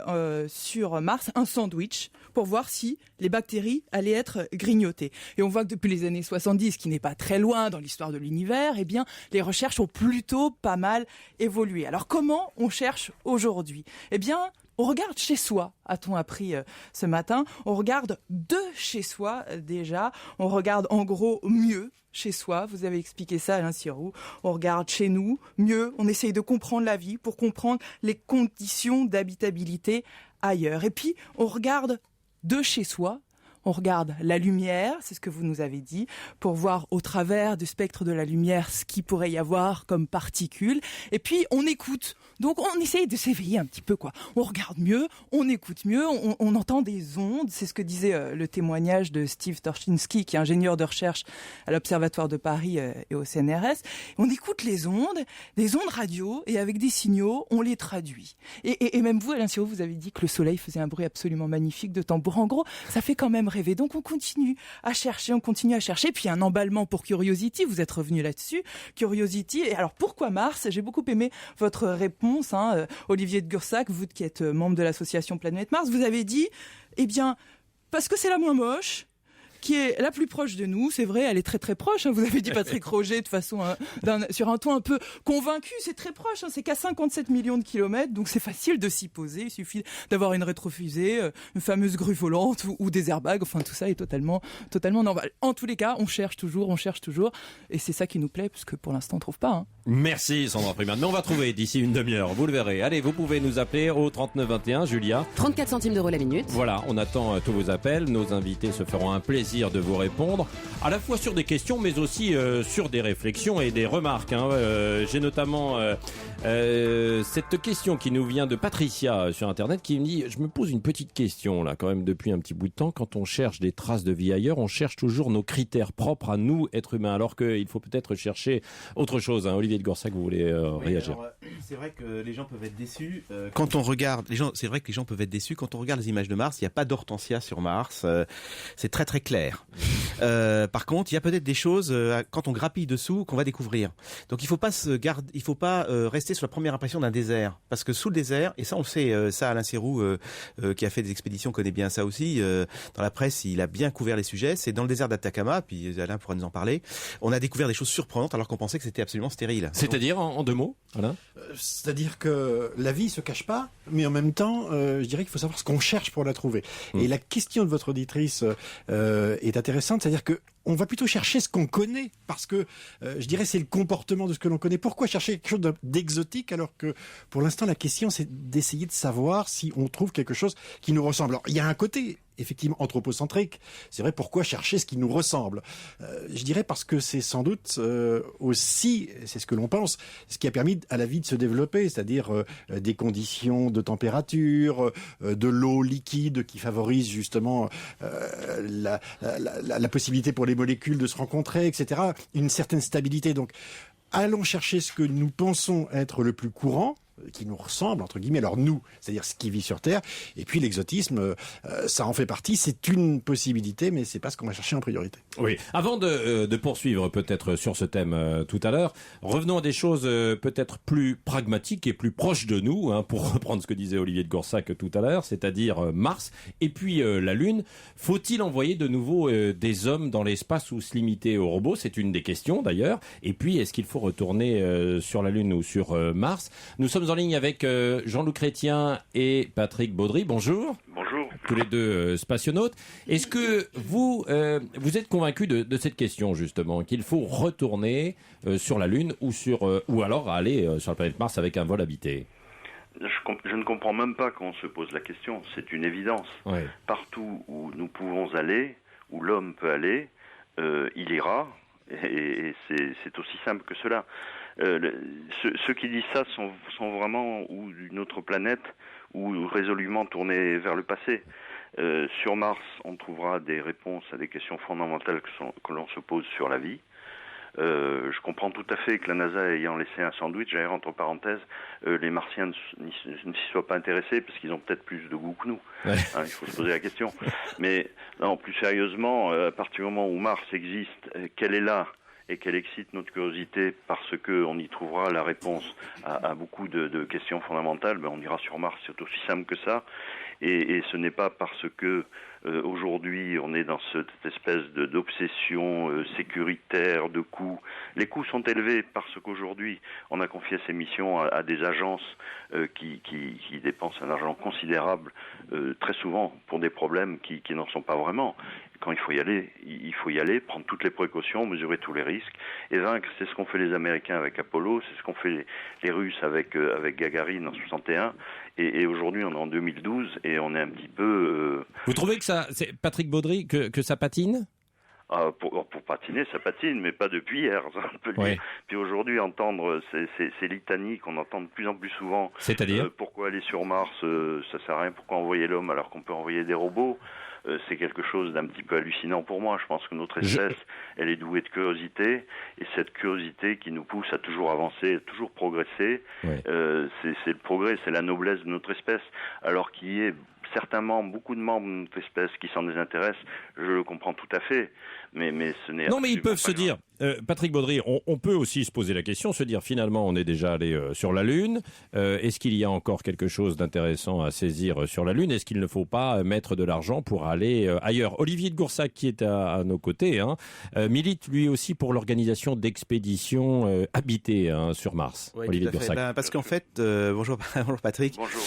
sur Mars un sandwich pour voir si les bactéries allaient être grignotées. Et on voit que depuis les années 70, ce qui n'est pas très loin dans l'histoire de l'univers, eh bien, les recherches ont plutôt pas mal évolué. Alors, comment on cherche aujourd'hui? Eh bien, on regarde chez soi, a-t-on appris ce matin. On regarde de chez soi déjà. On regarde en gros mieux chez soi. Vous avez expliqué ça, Alain Sirou. On regarde chez nous mieux. On essaye de comprendre la vie pour comprendre les conditions d'habitabilité ailleurs. Et puis, on regarde de chez soi. On regarde la lumière, c'est ce que vous nous avez dit, pour voir au travers du spectre de la lumière ce qu'il pourrait y avoir comme particules. Et puis, on écoute. Donc, on essaye de s'éveiller un petit peu, quoi. On regarde mieux, on écoute mieux, on entend des ondes. C'est ce que disait le témoignage de Steve Torchinski, qui est ingénieur de recherche à l'Observatoire de Paris et au CNRS. On écoute les ondes, des ondes radio, et avec des signaux, on les traduit. Et même vous, Alain Sirou, vous avez dit que le soleil faisait un bruit absolument magnifique de tambour. En gros, ça fait quand même rêver. Donc, on continue à chercher. Puis, un emballement pour Curiosity. Vous êtes revenu là-dessus. Curiosity. Et alors, pourquoi Mars? J'ai beaucoup aimé votre réponse, Olivier de Goursac, vous qui êtes membre de l'association Planète Mars. Vous avez dit, eh bien, parce que c'est la moins moche, qui est la plus proche de nous. C'est vrai, elle est très très proche. Vous avez dit Patrick Roger de façon sur un ton un peu convaincu. C'est très proche. C'est qu'à 57 millions de kilomètres, donc c'est facile de s'y poser. Il suffit d'avoir une rétrofusée, une fameuse grue volante ou des airbags. Enfin, tout ça est totalement normal. En tous les cas, on cherche toujours, et c'est ça qui nous plaît, parce que pour l'instant, on trouve pas. Merci Sandra Freeman. Mais on va trouver d'ici une demi-heure. Vous le verrez. Allez, vous pouvez nous appeler au 3921, Julia. 34 centimes d'euros la minute. Voilà, on attend tous vos appels. Nos invités se feront un plaisir de vous répondre, à la fois sur des questions, mais aussi sur des réflexions et des remarques. J'ai notamment cette question qui nous vient de Patricia sur Internet, qui me dit, je me pose une petite question là, quand même, depuis un petit bout de temps. Quand on cherche des traces de vie ailleurs, on cherche toujours nos critères propres à nous, êtres humains, alors qu'il faut peut-être chercher autre chose. Olivier de Gorsac, vous voulez réagir? Alors, c'est vrai que les gens peuvent être déçus quand on regarde. C'est vrai que les gens peuvent être déçus quand on regarde les images de Mars. Il n'y a pas d'hortensia sur Mars. C'est très très clair. Par contre, il y a peut-être des choses quand on grappille dessous qu'on va découvrir. Donc il faut pas rester sur la première impression d'un désert, parce que sous le désert, et ça on le sait, ça Alain Sirou qui a fait des expéditions connaît bien ça aussi. Dans la presse, il a bien couvert les sujets. C'est dans le désert d'Atacama, puis Alain pourra nous en parler. On a découvert des choses surprenantes alors qu'on pensait que c'était absolument stérile. C'est-à-dire en deux mots, Alain? C'est-à-dire que la vie se cache pas, mais en même temps, je dirais qu'il faut savoir ce qu'on cherche pour la trouver. Et la question de votre auditrice est intéressante, c'est-à-dire que on va plutôt chercher ce qu'on connaît, parce que je dirais c'est le comportement de ce que l'on connaît. Pourquoi chercher quelque chose d'exotique alors que pour l'instant la question c'est d'essayer de savoir si on trouve quelque chose qui nous ressemble. Alors il y a un côté effectivement anthropocentrique, c'est vrai, pourquoi chercher ce qui nous ressemble? Je dirais parce que c'est sans doute aussi, c'est ce que l'on pense, ce qui a permis à la vie de se développer, c'est-à-dire des conditions de température, de l'eau liquide qui favorise justement la possibilité pour les molécules de se rencontrer, etc. Une certaine stabilité. Donc, allons chercher ce que nous pensons être le plus courant, qui nous ressemble, entre guillemets, alors nous, c'est-à-dire ce qui vit sur Terre, et puis l'exotisme, ça en fait partie, c'est une possibilité, mais c'est pas ce qu'on va chercher en priorité. Oui. Avant de poursuivre peut-être sur ce thème tout à l'heure, revenons à des choses peut-être plus pragmatiques et plus proches de nous, pour reprendre ce que disait Olivier de Gorsac tout à l'heure, c'est-à-dire Mars, et puis la Lune. Faut-il envoyer de nouveau des hommes dans l'espace ou se limiter aux robots? C'est une des questions d'ailleurs. Et puis, est-ce qu'il faut retourner sur la Lune ou sur Mars? Nous sommes en ligne avec Jean-Loup Chrétien et Patrick Baudry. Bonjour. Bonjour. Tous les deux spationautes. Est-ce que vous êtes convaincus de cette question justement, qu'il faut retourner sur la Lune ou alors aller sur la planète Mars avec un vol habité? Je ne comprends même pas qu'on se pose la question. C'est une évidence. Ouais. Partout où nous pouvons aller, où l'homme peut aller, il ira. Et c'est aussi simple que cela. Ceux qui disent ça sont vraiment ou d'une autre planète ou résolument tournés vers le passé. Sur Mars, on trouvera des réponses à des questions fondamentales que l'on se pose sur la vie. Je comprends tout à fait que la NASA ayant laissé un sandwich, d'ailleurs entre parenthèses, les Martiens ne s'y soient pas intéressés parce qu'ils ont peut-être plus de goût que nous. Ouais. Il faut se poser la question. Mais non, plus sérieusement, à partir du moment où Mars existe, qu'elle est là et qu'elle excite notre curiosité parce qu'on y trouvera la réponse à beaucoup de questions fondamentales, on ira sur Mars. C'est aussi simple que ça. Et ce n'est pas parce que aujourd'hui on est dans cette espèce d'obsession sécuritaire de coûts. Les coûts sont élevés parce qu'aujourd'hui on a confié ces missions à des agences qui dépensent un argent considérable très souvent pour des problèmes qui n'en sont pas vraiment. Quand il faut y aller, prendre toutes les précautions, mesurer tous les risques et vaincre. C'est ce qu'ont fait les Américains avec Apollo, c'est ce qu'ont fait les Russes avec Gagarine en 61. Et aujourd'hui, on est en 2012 et on est un petit peu... Vous trouvez que c'est Patrick Baudry, que ça patine? Pour patiner, ça patine, mais pas depuis hier, on peut le dire. Puis aujourd'hui, entendre ces litanies qu'on entend de plus en plus souvent. C'est-à-dire pourquoi aller sur Mars, ça sert à rien, pourquoi envoyer l'homme alors qu'on peut envoyer des robots? C'est quelque chose d'un petit peu hallucinant pour moi. Je pense que notre espèce, elle est douée de curiosité, et cette curiosité qui nous pousse à toujours avancer, à toujours progresser, c'est le progrès, c'est la noblesse de notre espèce. Alors qu'il y ait certainement beaucoup de membres de notre espèce qui s'en désintéressent, je le comprends tout à fait, mais ce n'est... Non, mais ils peuvent se dire, Patrick Baudry, on peut aussi se poser la question, se dire finalement on est déjà allé sur la Lune. Est-ce qu'il y a encore quelque chose d'intéressant à saisir sur la Lune? Est-ce qu'il ne faut pas mettre de l'argent pour aller ailleurs? Olivier de Goursac, qui est à nos côtés, milite lui aussi pour l'organisation d'expéditions habitées sur Mars. Oui, Olivier tout à de Goursac. fait. Parce qu'en fait, bonjour Patrick. Bonjour.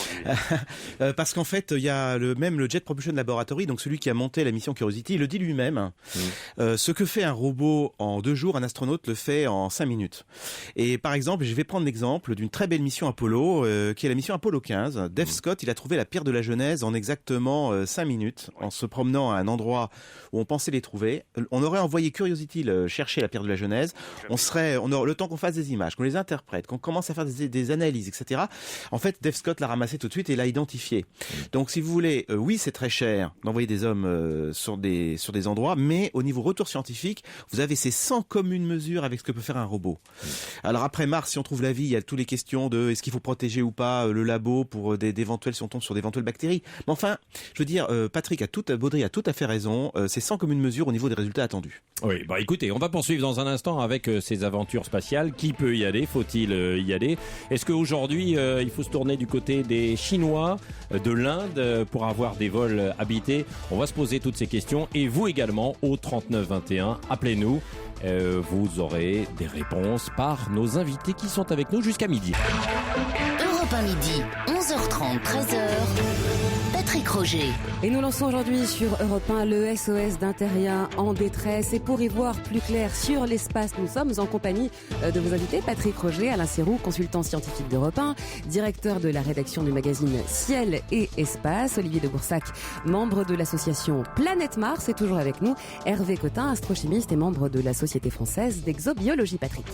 Parce qu'en fait, il y a même le Jet Propulsion Laboratory, donc celui qui a monté la mission Curiosity, il le dit lui-même. Ce que fait un robot en 2 jours, un astronaute le fait en 5 minutes. Et par exemple, je vais prendre l'exemple d'une très belle mission Apollo, qui est la mission Apollo 15. Dave Scott, il a trouvé la pierre de la Genèse en exactement 5 minutes, en se promenant à un endroit où on pensait les trouver. On aurait envoyé Curiosity chercher la pierre de la Genèse. On aurait le temps qu'on fasse des images, qu'on les interprète, qu'on commence à faire des analyses, etc. En fait, Dave Scott l'a ramassé tout de suite et l'a identifié. Donc, si vous voulez, oui, c'est très cher d'envoyer des hommes sur des endroits, mais au niveau retour scientifique, vous avez ces 100 communes mesures avec ce que peut faire un robot. Alors après Mars, si on trouve la vie, il y a toutes les questions de est-ce qu'il faut protéger ou pas le labo pour d'éventuels, si on tombe sur d'éventuelles bactéries. Mais enfin, je veux dire, Baudry a tout à fait raison. C'est 100 communes mesures au niveau des résultats attendus. Oui, écoutez, on va poursuivre dans un instant avec ces aventures spatiales. Qui peut y aller? Faut-il y aller? Est-ce qu'aujourd'hui, il faut se tourner du côté des Chinois, de l'Inde, pour avoir des vols habités? On va se poser toutes ces questions. Et vous également, au 3921, appelez-nous. Vous aurez des réponses par nos invités qui sont avec nous jusqu'à midi. Europe 1 midi, 11h30, 13h. Patrick Roger. Et nous lançons aujourd'hui sur Europe 1 le SOS d'Interia en détresse. Et pour y voir plus clair sur l'espace, nous sommes en compagnie de vos invités. Patrick Roger, Alain Sirou, consultant scientifique d'Europe 1, directeur de la rédaction du magazine Ciel et Espace. Olivier de Goursac, membre de l'association Planète Mars, est toujours avec nous. Hervé Cotin, astrochimiste et membre de la Société française d'exobiologie. Patrick.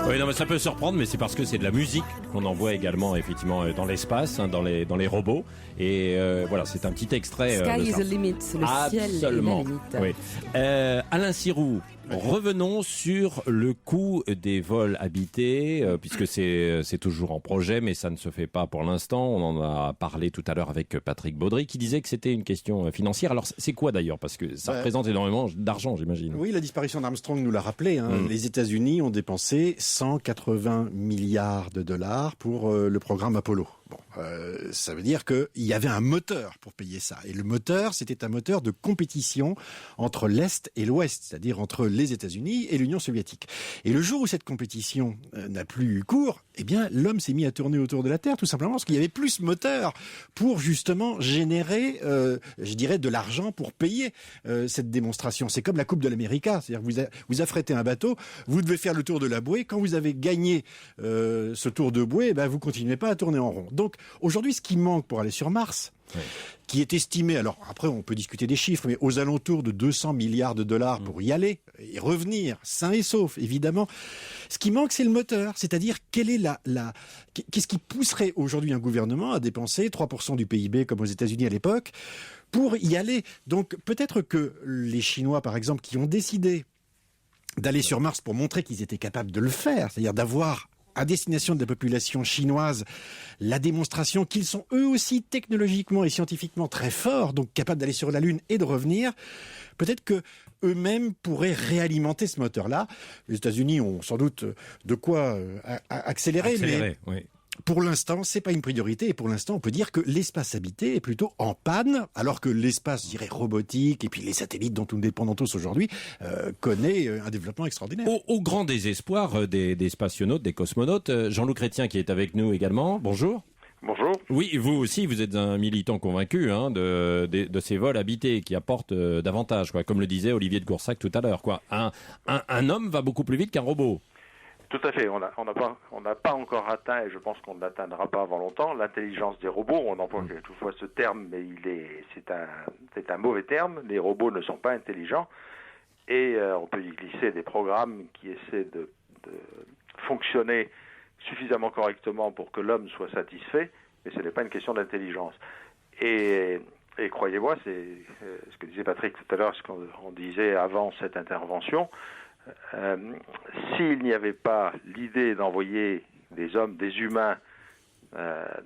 Oui, non, mais ça peut surprendre, mais c'est parce que c'est de la musique qu'on envoie également effectivement dans l'espace, dans les robots. Et voilà, c'est un petit extrait. Sky is the limit, le ciel est la limite. Oui. Alain Sirou, revenons sur le coût des vols habités, puisque c'est toujours en projet, mais ça ne se fait pas pour l'instant. On en a parlé tout à l'heure avec Patrick Baudry, qui disait que c'était une question financière. Alors, c'est quoi d'ailleurs? Parce que ça représente énormément d'argent, j'imagine. Oui, la disparition d'Armstrong nous l'a rappelé. Les États-Unis ont dépensé 180 milliards de dollars pour le programme Apollo. Bon, ça veut dire qu'il y avait un moteur pour payer ça. Et le moteur, c'était un moteur de compétition entre l'Est et l'Ouest, c'est-à-dire entre les États-Unis et l'Union soviétique. Et le jour où cette compétition n'a plus eu cours, eh bien, l'homme s'est mis à tourner autour de la Terre, tout simplement parce qu'il y avait plus moteur pour justement générer, je dirais, de l'argent pour payer cette démonstration. C'est comme la Coupe de l'América, c'est-à-dire que vous affrétez un bateau, vous devez faire le tour de la bouée. Quand vous avez gagné ce tour de bouée, vous continuez pas à tourner en rond. Donc aujourd'hui, ce qui manque pour aller sur Mars, qui est estimé, alors après on peut discuter des chiffres, mais aux alentours de 200 milliards de dollars pour y aller et revenir, sain et sauf évidemment, ce qui manque c'est le moteur, c'est-à-dire quelle est qu'est-ce qui pousserait aujourd'hui un gouvernement à dépenser 3% du PIB comme aux États-Unis à l'époque pour y aller. Donc peut-être que les Chinois par exemple qui ont décidé d'aller sur Mars pour montrer qu'ils étaient capables de le faire, c'est-à-dire d'avoir à destination de la population chinoise la démonstration qu'ils sont eux aussi technologiquement et scientifiquement très forts, donc capables d'aller sur la Lune et de revenir, peut-être que eux-mêmes pourraient réalimenter ce moteur-là. Les États-Unis ont sans doute de quoi accélérer, mais oui. Pour l'instant, c'est pas une priorité et pour l'instant, on peut dire que l'espace habité est plutôt en panne, alors que l'espace, je dirais, robotique et puis les satellites dont nous dépendons tous aujourd'hui connaît un développement extraordinaire. Au grand désespoir des spationautes, des cosmonautes, Jean-Loup Chrétien qui est avec nous également. Bonjour. Bonjour. Oui, vous aussi, vous êtes un militant convaincu de ces vols habités qui apportent davantage, comme le disait Olivier de Goursac tout à l'heure. Un homme va beaucoup plus vite qu'un robot. Tout à fait. On n'a pas encore atteint, et je pense qu'on ne l'atteindra pas avant longtemps, l'intelligence des robots. On emploie toutefois ce terme, mais c'est un mauvais terme. Les robots ne sont pas intelligents. Et on peut y glisser des programmes qui essaient de fonctionner suffisamment correctement pour que l'homme soit satisfait, mais ce n'est pas une question d'intelligence. Et croyez-moi, c'est ce que disait Patrick tout à l'heure, ce qu'on disait avant cette intervention. S'il n'y avait pas l'idée d'envoyer des hommes, des humains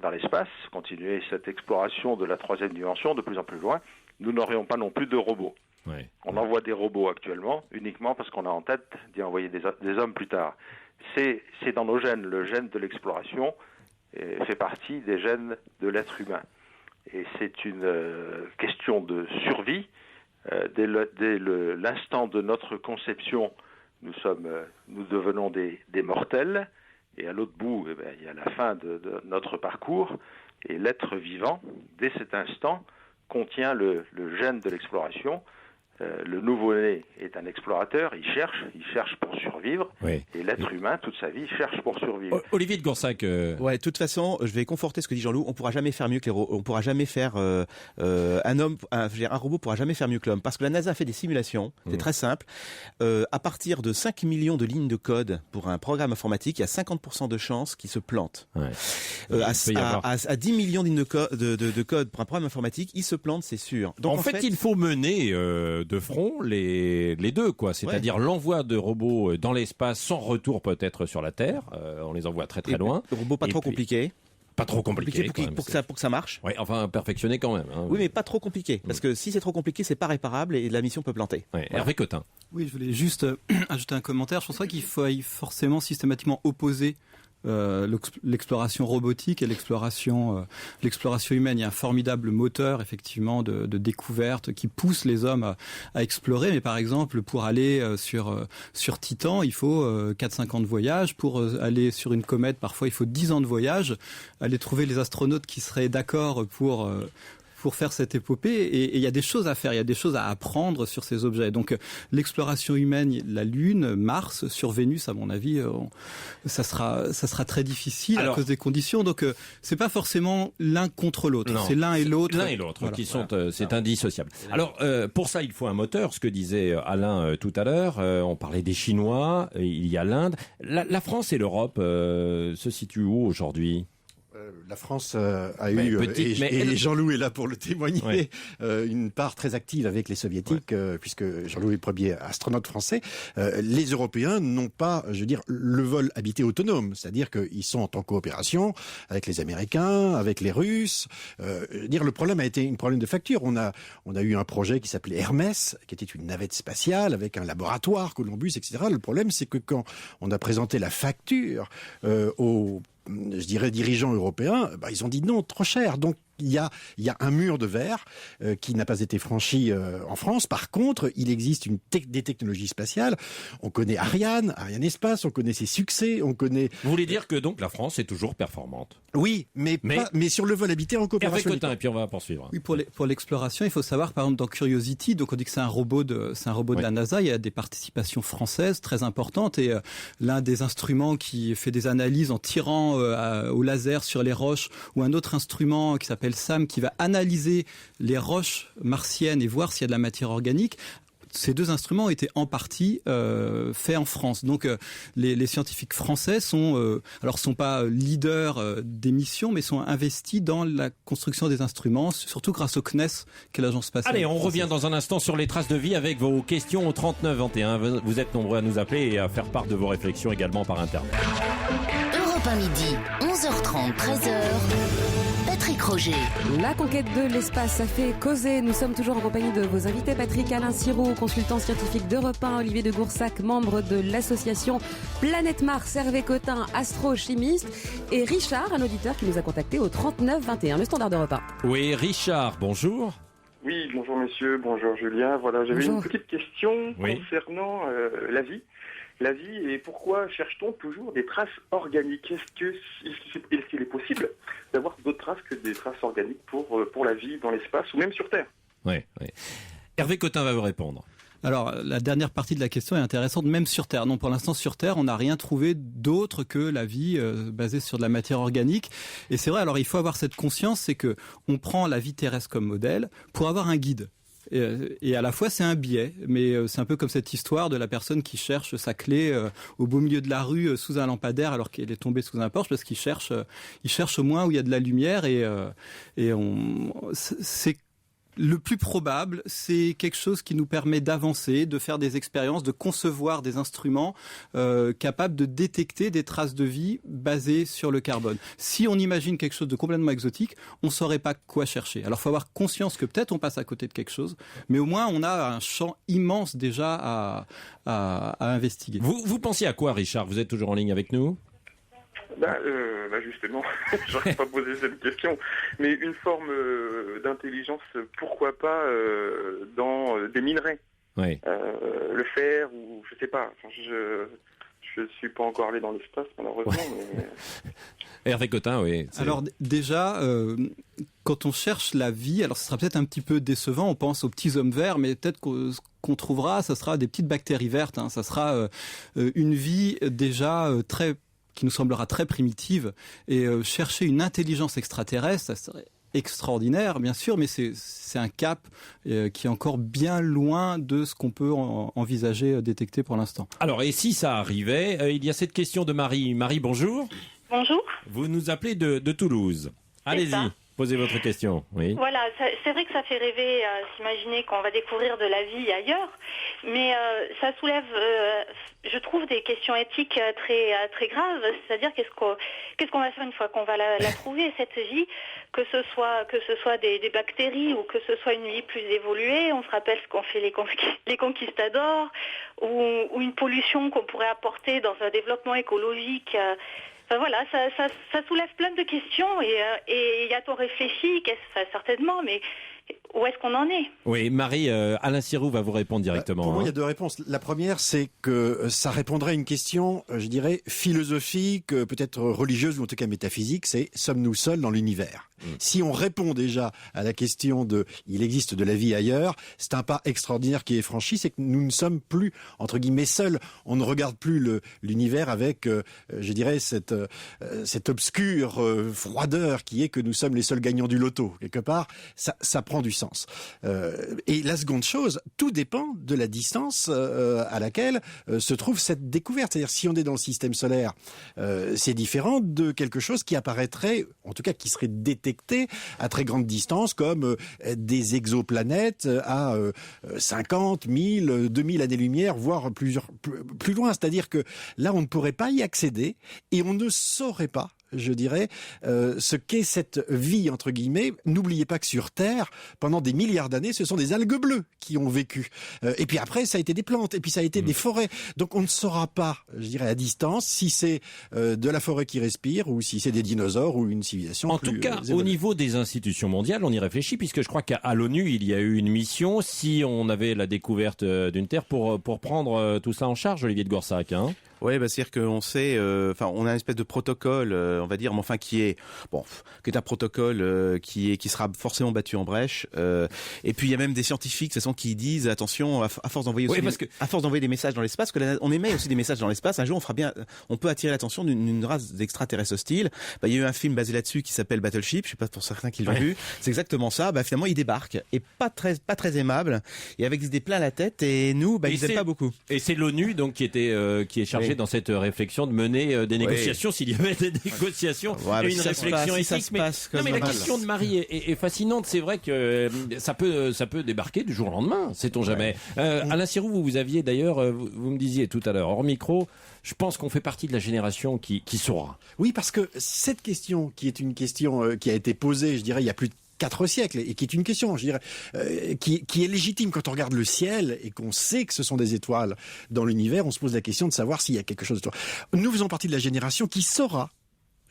dans l'espace, continuer cette exploration de la troisième dimension de plus en plus loin, nous n'aurions pas non plus de robots. Ouais. On envoie des robots actuellement uniquement parce qu'on a en tête d'y envoyer des hommes plus tard. C'est dans nos gènes. Le gène de l'exploration fait partie des gènes de l'être humain. Et c'est une question de survie. Dès l'instant de notre conception, nous devenons des mortels. Et à l'autre bout, il y a la fin de notre parcours. Et l'être vivant, dès cet instant, contient le gène de l'exploration. Le nouveau-né est un explorateur, il cherche pour survivre, oui. Et l'être humain, toute sa vie, cherche pour survivre. Olivier de Goursac. Ouais, de toute façon, je vais conforter ce que dit Jean-Loup. On pourra jamais faire mieux que les robots. On pourra jamais faire un robot pourra jamais faire mieux que l'homme, parce que la NASA a fait des simulations. C'est très simple. À partir de 5 millions de lignes de code pour un programme informatique, il y a 50% de chances qu'il se plante. Ouais. À 10 millions de lignes de code pour un programme informatique, il se plante, c'est sûr. Donc en fait, il faut mener de front les deux, quoi. C'est-à-dire l'envoi de robots dans l'espace sans retour peut-être sur la Terre. On les envoie très loin. Robots pas trop compliqués. Pas trop compliqué pour que ça marche. Ouais, enfin perfectionné quand même. Hein. Oui, mais pas trop compliqué, parce que si c'est trop compliqué, c'est pas réparable et la mission peut planter. Ouais, voilà. Hervé Cotin. Oui, je voulais juste ajouter un commentaire. Je pense pas qu'il faut forcément systématiquement opposer l'exploration robotique et l'exploration humaine. Il y a un formidable moteur effectivement de découverte qui pousse les hommes à explorer. Mais par exemple, pour aller sur Titan, il faut 4-5 ans de voyage. Pour aller sur une comète, parfois il faut 10 ans de voyage. Aller trouver les astronautes qui seraient d'accord pour faire cette épopée, et il y a des choses à faire, il y a des choses à apprendre sur ces objets. Donc l'exploration humaine, la Lune, Mars, sur Vénus, à mon avis, ça sera très difficile à cause des conditions. Donc c'est pas forcément l'un contre l'autre, c'est l'un et l'autre. L'un et l'autre voilà. Qui sont, c'est indissociable. Alors pour ça, il faut un moteur, ce que disait Alain tout à l'heure. On parlait des Chinois, il y a l'Inde. La France et l'Europe se situent où aujourd'hui ? La France a eu, et Jean-Loup est là pour le témoigner, une part très active avec les Soviétiques, puisque Jean-Loup est le premier astronaute français. Les Européens n'ont pas, je veux dire, le vol habité autonome, c'est-à-dire qu'ils sont en coopération avec les Américains, avec les Russes. Le problème a été un problème de facture. On a eu un projet qui s'appelait Hermès, qui était une navette spatiale avec un laboratoire, Columbus, etc. Le problème, c'est que quand on a présenté la facture aux dirigeants européens, ils ont dit non, trop cher. Donc il y a un mur de verre qui n'a pas été franchi en France. Par contre, il existe des technologies spatiales. On connaît Ariane Espace, on connaît ses succès, on connaît... Vous voulez dire que donc la France est toujours performante ? Oui, mais sur le vol habité en coopération. Hervé Cotin, et puis on va poursuivre. Oui, pour l'exploration, il faut savoir, par exemple, dans Curiosity, donc on dit que c'est un robot de la NASA, il y a des participations françaises très importantes, et l'un des instruments qui fait des analyses en tirant au laser sur les roches, ou un autre instrument qui s'appelle SAM, qui va analyser les roches martiennes et voir s'il y a de la matière organique. Ces deux instruments ont été en partie faits en France. Donc les scientifiques français sont pas leaders des missions, mais sont investis dans la construction des instruments, surtout grâce au CNES, qui est l'agence spatiale. Allez, on revient dans un instant sur les traces de vie avec vos questions au 39 21. Vous êtes nombreux à nous appeler et à faire part de vos réflexions également par Internet. Europe 1 midi, 11h30, 13h. Patrick Roger. La conquête de l'espace, ça fait causer. Nous sommes toujours en compagnie de vos invités. Patrick Alain Sirou, consultant scientifique d'Europe 1, Olivier de Goursac, membre de l'association Planète Mars, Hervé Cotin, astrochimiste, et Richard, un auditeur qui nous a contacté au 39 21, le standard d'Europe 1. Oui, Richard, bonjour. Oui, bonjour monsieur, bonjour Julien. Voilà, j'avais une petite question concernant la vie. La vie, et pourquoi cherche-t-on toujours des traces organiques ? Est-ce qu'il est possible d'avoir d'autres traces que des traces organiques pour la vie dans l'espace ou même sur Terre ? Oui. Hervé Cotin va vous répondre. Alors, la dernière partie de la question est intéressante, même sur Terre. Non, pour l'instant, sur Terre, on n'a rien trouvé d'autre que la vie basée sur de la matière organique. Et c'est vrai, alors il faut avoir cette conscience, c'est que on prend la vie terrestre comme modèle pour avoir un guide. Et à la fois c'est un biais, mais c'est un peu comme cette histoire de la personne qui cherche sa clé au beau milieu de la rue sous un lampadaire alors qu'elle est tombée sous un porche, parce qu'il cherche au moins où il y a de la lumière, et c'est Le plus probable, c'est quelque chose qui nous permet d'avancer, de faire des expériences, de concevoir des instruments capables de détecter des traces de vie basées sur le carbone. Si on imagine quelque chose de complètement exotique, on ne saurait pas quoi chercher. Alors il faut avoir conscience que peut-être on passe à côté de quelque chose, mais au moins on a un champ immense déjà à investiguer. Vous pensiez à quoi, Richard? Vous êtes toujours en ligne avec nous? Justement, j'aurais pas posé cette question, mais une forme d'intelligence, pourquoi pas dans des minerais, le fer ou je sais pas. Enfin, je suis pas encore allé dans l'espace malheureusement. Mais... Hervé Cotin, oui. Alors déjà, quand on cherche la vie, alors ce sera peut-être un petit peu décevant, on pense aux petits hommes verts, mais peut-être qu'on trouvera, ça sera des petites bactéries vertes, hein, ça sera une vie déjà qui nous semblera très primitive, et chercher une intelligence extraterrestre, ça serait extraordinaire, bien sûr, mais c'est un cap qui est encore bien loin de ce qu'on peut envisager, détecter pour l'instant. Alors, et si ça arrivait, il y a cette question de Marie. Marie, bonjour. Bonjour. Vous nous appelez de Toulouse. Allez-y, posez votre question. Oui. Voilà, c'est vrai que ça fait rêver, s'imaginer qu'on va découvrir de la vie ailleurs, mais ça soulève, je trouve, des questions éthiques très graves. C'est-à-dire qu'est-ce qu'on va faire une fois qu'on va la trouver, cette vie, que ce soit des bactéries ou que ce soit une vie plus évoluée. On se rappelle ce qu'ont fait les conquistadors, ou une pollution qu'on pourrait apporter dans un développement écologique. Enfin, voilà, ça soulève plein de questions, et y a-t-on réfléchi, certainement, mais où est-ce qu'on en est? Oui, Marie, Alain Sirou va vous répondre directement. Pour moi, il y a deux réponses. La première, c'est que ça répondrait à une question, je dirais, philosophique, peut-être religieuse ou en tout cas métaphysique, c'est « sommes-nous seuls dans l'univers ?» Si on répond déjà à la question de « il existe de la vie ailleurs », c'est un pas extraordinaire qui est franchi, c'est que nous ne sommes plus, entre guillemets, seuls. On ne regarde plus l'univers avec, je dirais, cette obscure froideur qui est que nous sommes les seuls gagnants du loto. Quelque part, ça prend du sens. Et la seconde chose, tout dépend de la distance à laquelle se trouve cette découverte. C'est-à-dire, si on est dans le système solaire, c'est différent de quelque chose qui apparaîtrait, en tout cas qui serait détecté à très grande distance, comme des exoplanètes à 50, 1000, 2000 années-lumière, voire plus loin. C'est-à-dire que là, on ne pourrait pas y accéder et on ne saurait pas, je dirais, ce qu'est cette vie, entre guillemets. N'oubliez pas que sur Terre, pendant des milliards d'années, ce sont des algues bleues qui ont vécu. Et puis après, ça a été des plantes, et puis ça a été des forêts. Donc on ne saura pas, je dirais, à distance, si c'est de la forêt qui respire, ou si c'est des dinosaures, ou une civilisation. En tout cas, au niveau des institutions mondiales, on y réfléchit, puisque je crois qu'à l'ONU, il y a eu une mission, si on avait la découverte d'une Terre, pour prendre tout ça en charge, Olivier de Goursac, hein. Oui, c'est-à-dire qu'on sait, on a une espèce de protocole, on va dire, mais enfin qui est un protocole qui sera forcément battu en brèche. Et puis il y a même des scientifiques, de toute façon, qui disent attention, à force d'envoyer des messages dans l'espace, que on émet aussi des messages dans l'espace. Un jour, on peut attirer l'attention d'une race d'extraterrestres hostiles. Il y a eu un film basé là-dessus qui s'appelle Battleship. Je sais pas pour certains qui l'ont vu. C'est exactement ça. Finalement, ils débarquent et pas très aimables et avec des idées plein la tête. Et nous, ils aiment pas beaucoup. Et c'est l'ONU donc qui est chargée dans cette réflexion de mener des négociations, s'il y avait des négociations, et une réflexion éthique. Mais la question de Marie est fascinante. C'est vrai que ça peut débarquer du jour au lendemain, sait-on jamais. Alain Sirou, vous aviez d'ailleurs, vous me disiez tout à l'heure hors micro, je pense qu'on fait partie de la génération qui saura. Oui, parce que cette question, qui est une question qui a été posée, je dirais, il y a plus de 4 siècles, et qui est une question, je dirais, qui est légitime quand on regarde le ciel et qu'on sait que ce sont des étoiles dans l'univers. On se pose la question de savoir s'il y a quelque chose de... Nous faisons partie de la génération qui saura,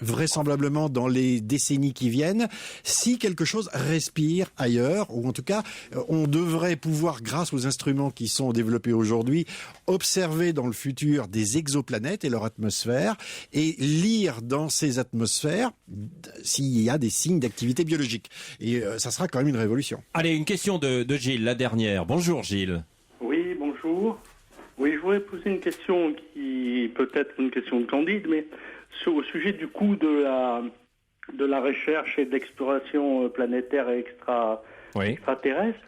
vraisemblablement dans les décennies qui viennent, si quelque chose respire ailleurs, ou en tout cas, on devrait pouvoir, grâce aux instruments qui sont développés aujourd'hui, observer dans le futur des exoplanètes et leur atmosphère, et lire dans ces atmosphères s'il y a des signes d'activité biologique. Et ça sera quand même une révolution. Allez, une question de Gilles, la dernière. Bonjour Gilles. Oui, bonjour. Oui, je voudrais poser une question qui peut être une question de Candide, mais au sujet du coût de la recherche et de l'exploration planétaire et extraterrestre.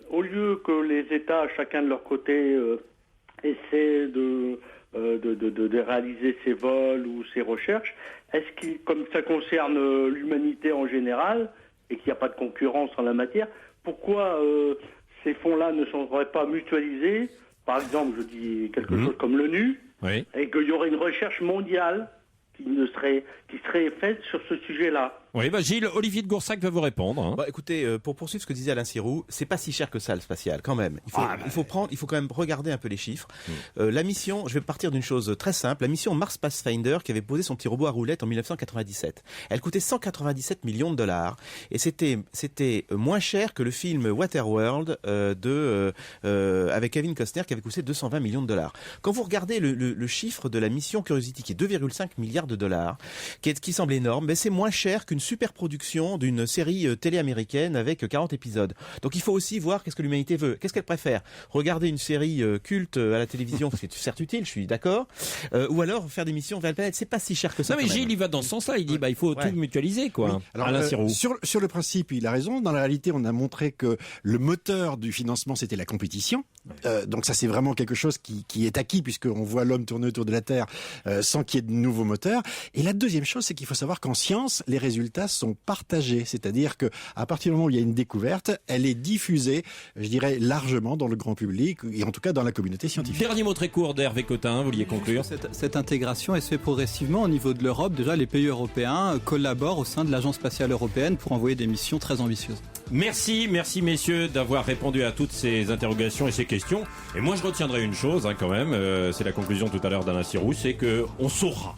Au lieu que les États, chacun de leur côté, essaient de réaliser ces vols ou ces recherches, est-ce qu'il, comme ça concerne l'humanité en général, et qu'il n'y a pas de concurrence en la matière, pourquoi ces fonds-là ne seraient pas mutualisés? Par exemple, je dis quelque chose comme l'ONU, et qu'il y aurait une recherche mondiale qui serait faite sur ce sujet-là. Oui, Gilles, Olivier de Goursac va vous répondre. Écoutez, pour poursuivre ce que disait Alain Sirou, c'est pas si cher que ça le spatial, quand même. Il faut quand même regarder un peu les chiffres. La mission, je vais partir d'une chose très simple, la mission Mars Pathfinder qui avait posé son petit robot à roulettes en 1997. Elle coûtait 197 millions de dollars et c'était moins cher que le film Waterworld avec Kevin Costner qui avait coûté 220 millions de dollars. Quand vous regardez le chiffre de la mission Curiosity qui est 2,5 milliards de dollars, qui semble énorme, mais c'est moins cher qu'une super production d'une série télé américaine avec 40 épisodes. Donc il faut aussi voir qu'est-ce que l'humanité veut. Qu'est-ce qu'elle préfère? Regarder une série culte à la télévision, c'est certes utile, je suis d'accord. Ou alors faire des missions vers la planète, c'est pas si cher que ça. Non mais Gilles, il va dans ce sens-là, il dit il faut tout mutualiser, quoi. Oui. Alors, Alain Sirou. Sur le principe, il a raison. Dans la réalité, on a montré que le moteur du financement, c'était la compétition. Donc ça, c'est vraiment quelque chose qui est acquis, puisqu'on voit l'homme tourner autour de la Terre sans qu'il y ait de nouveaux moteurs. Et la deuxième chose, c'est qu'il faut savoir qu'en science, les résultats sont partagés. C'est-à-dire que à partir du moment où il y a une découverte, elle est diffusée, je dirais, largement dans le grand public, et en tout cas dans la communauté scientifique. Dernier mot très court d'Hervé Cotin, vous vouliez conclure? Cette intégration, elle se fait progressivement au niveau de l'Europe. Déjà, les pays européens collaborent au sein de l'Agence spatiale européenne pour envoyer des missions très ambitieuses. Merci messieurs d'avoir répondu à toutes ces interrogations et ces questions. Et moi je retiendrai une chose quand même, c'est la conclusion tout à l'heure d'Alain Sirou, c'est que on saura,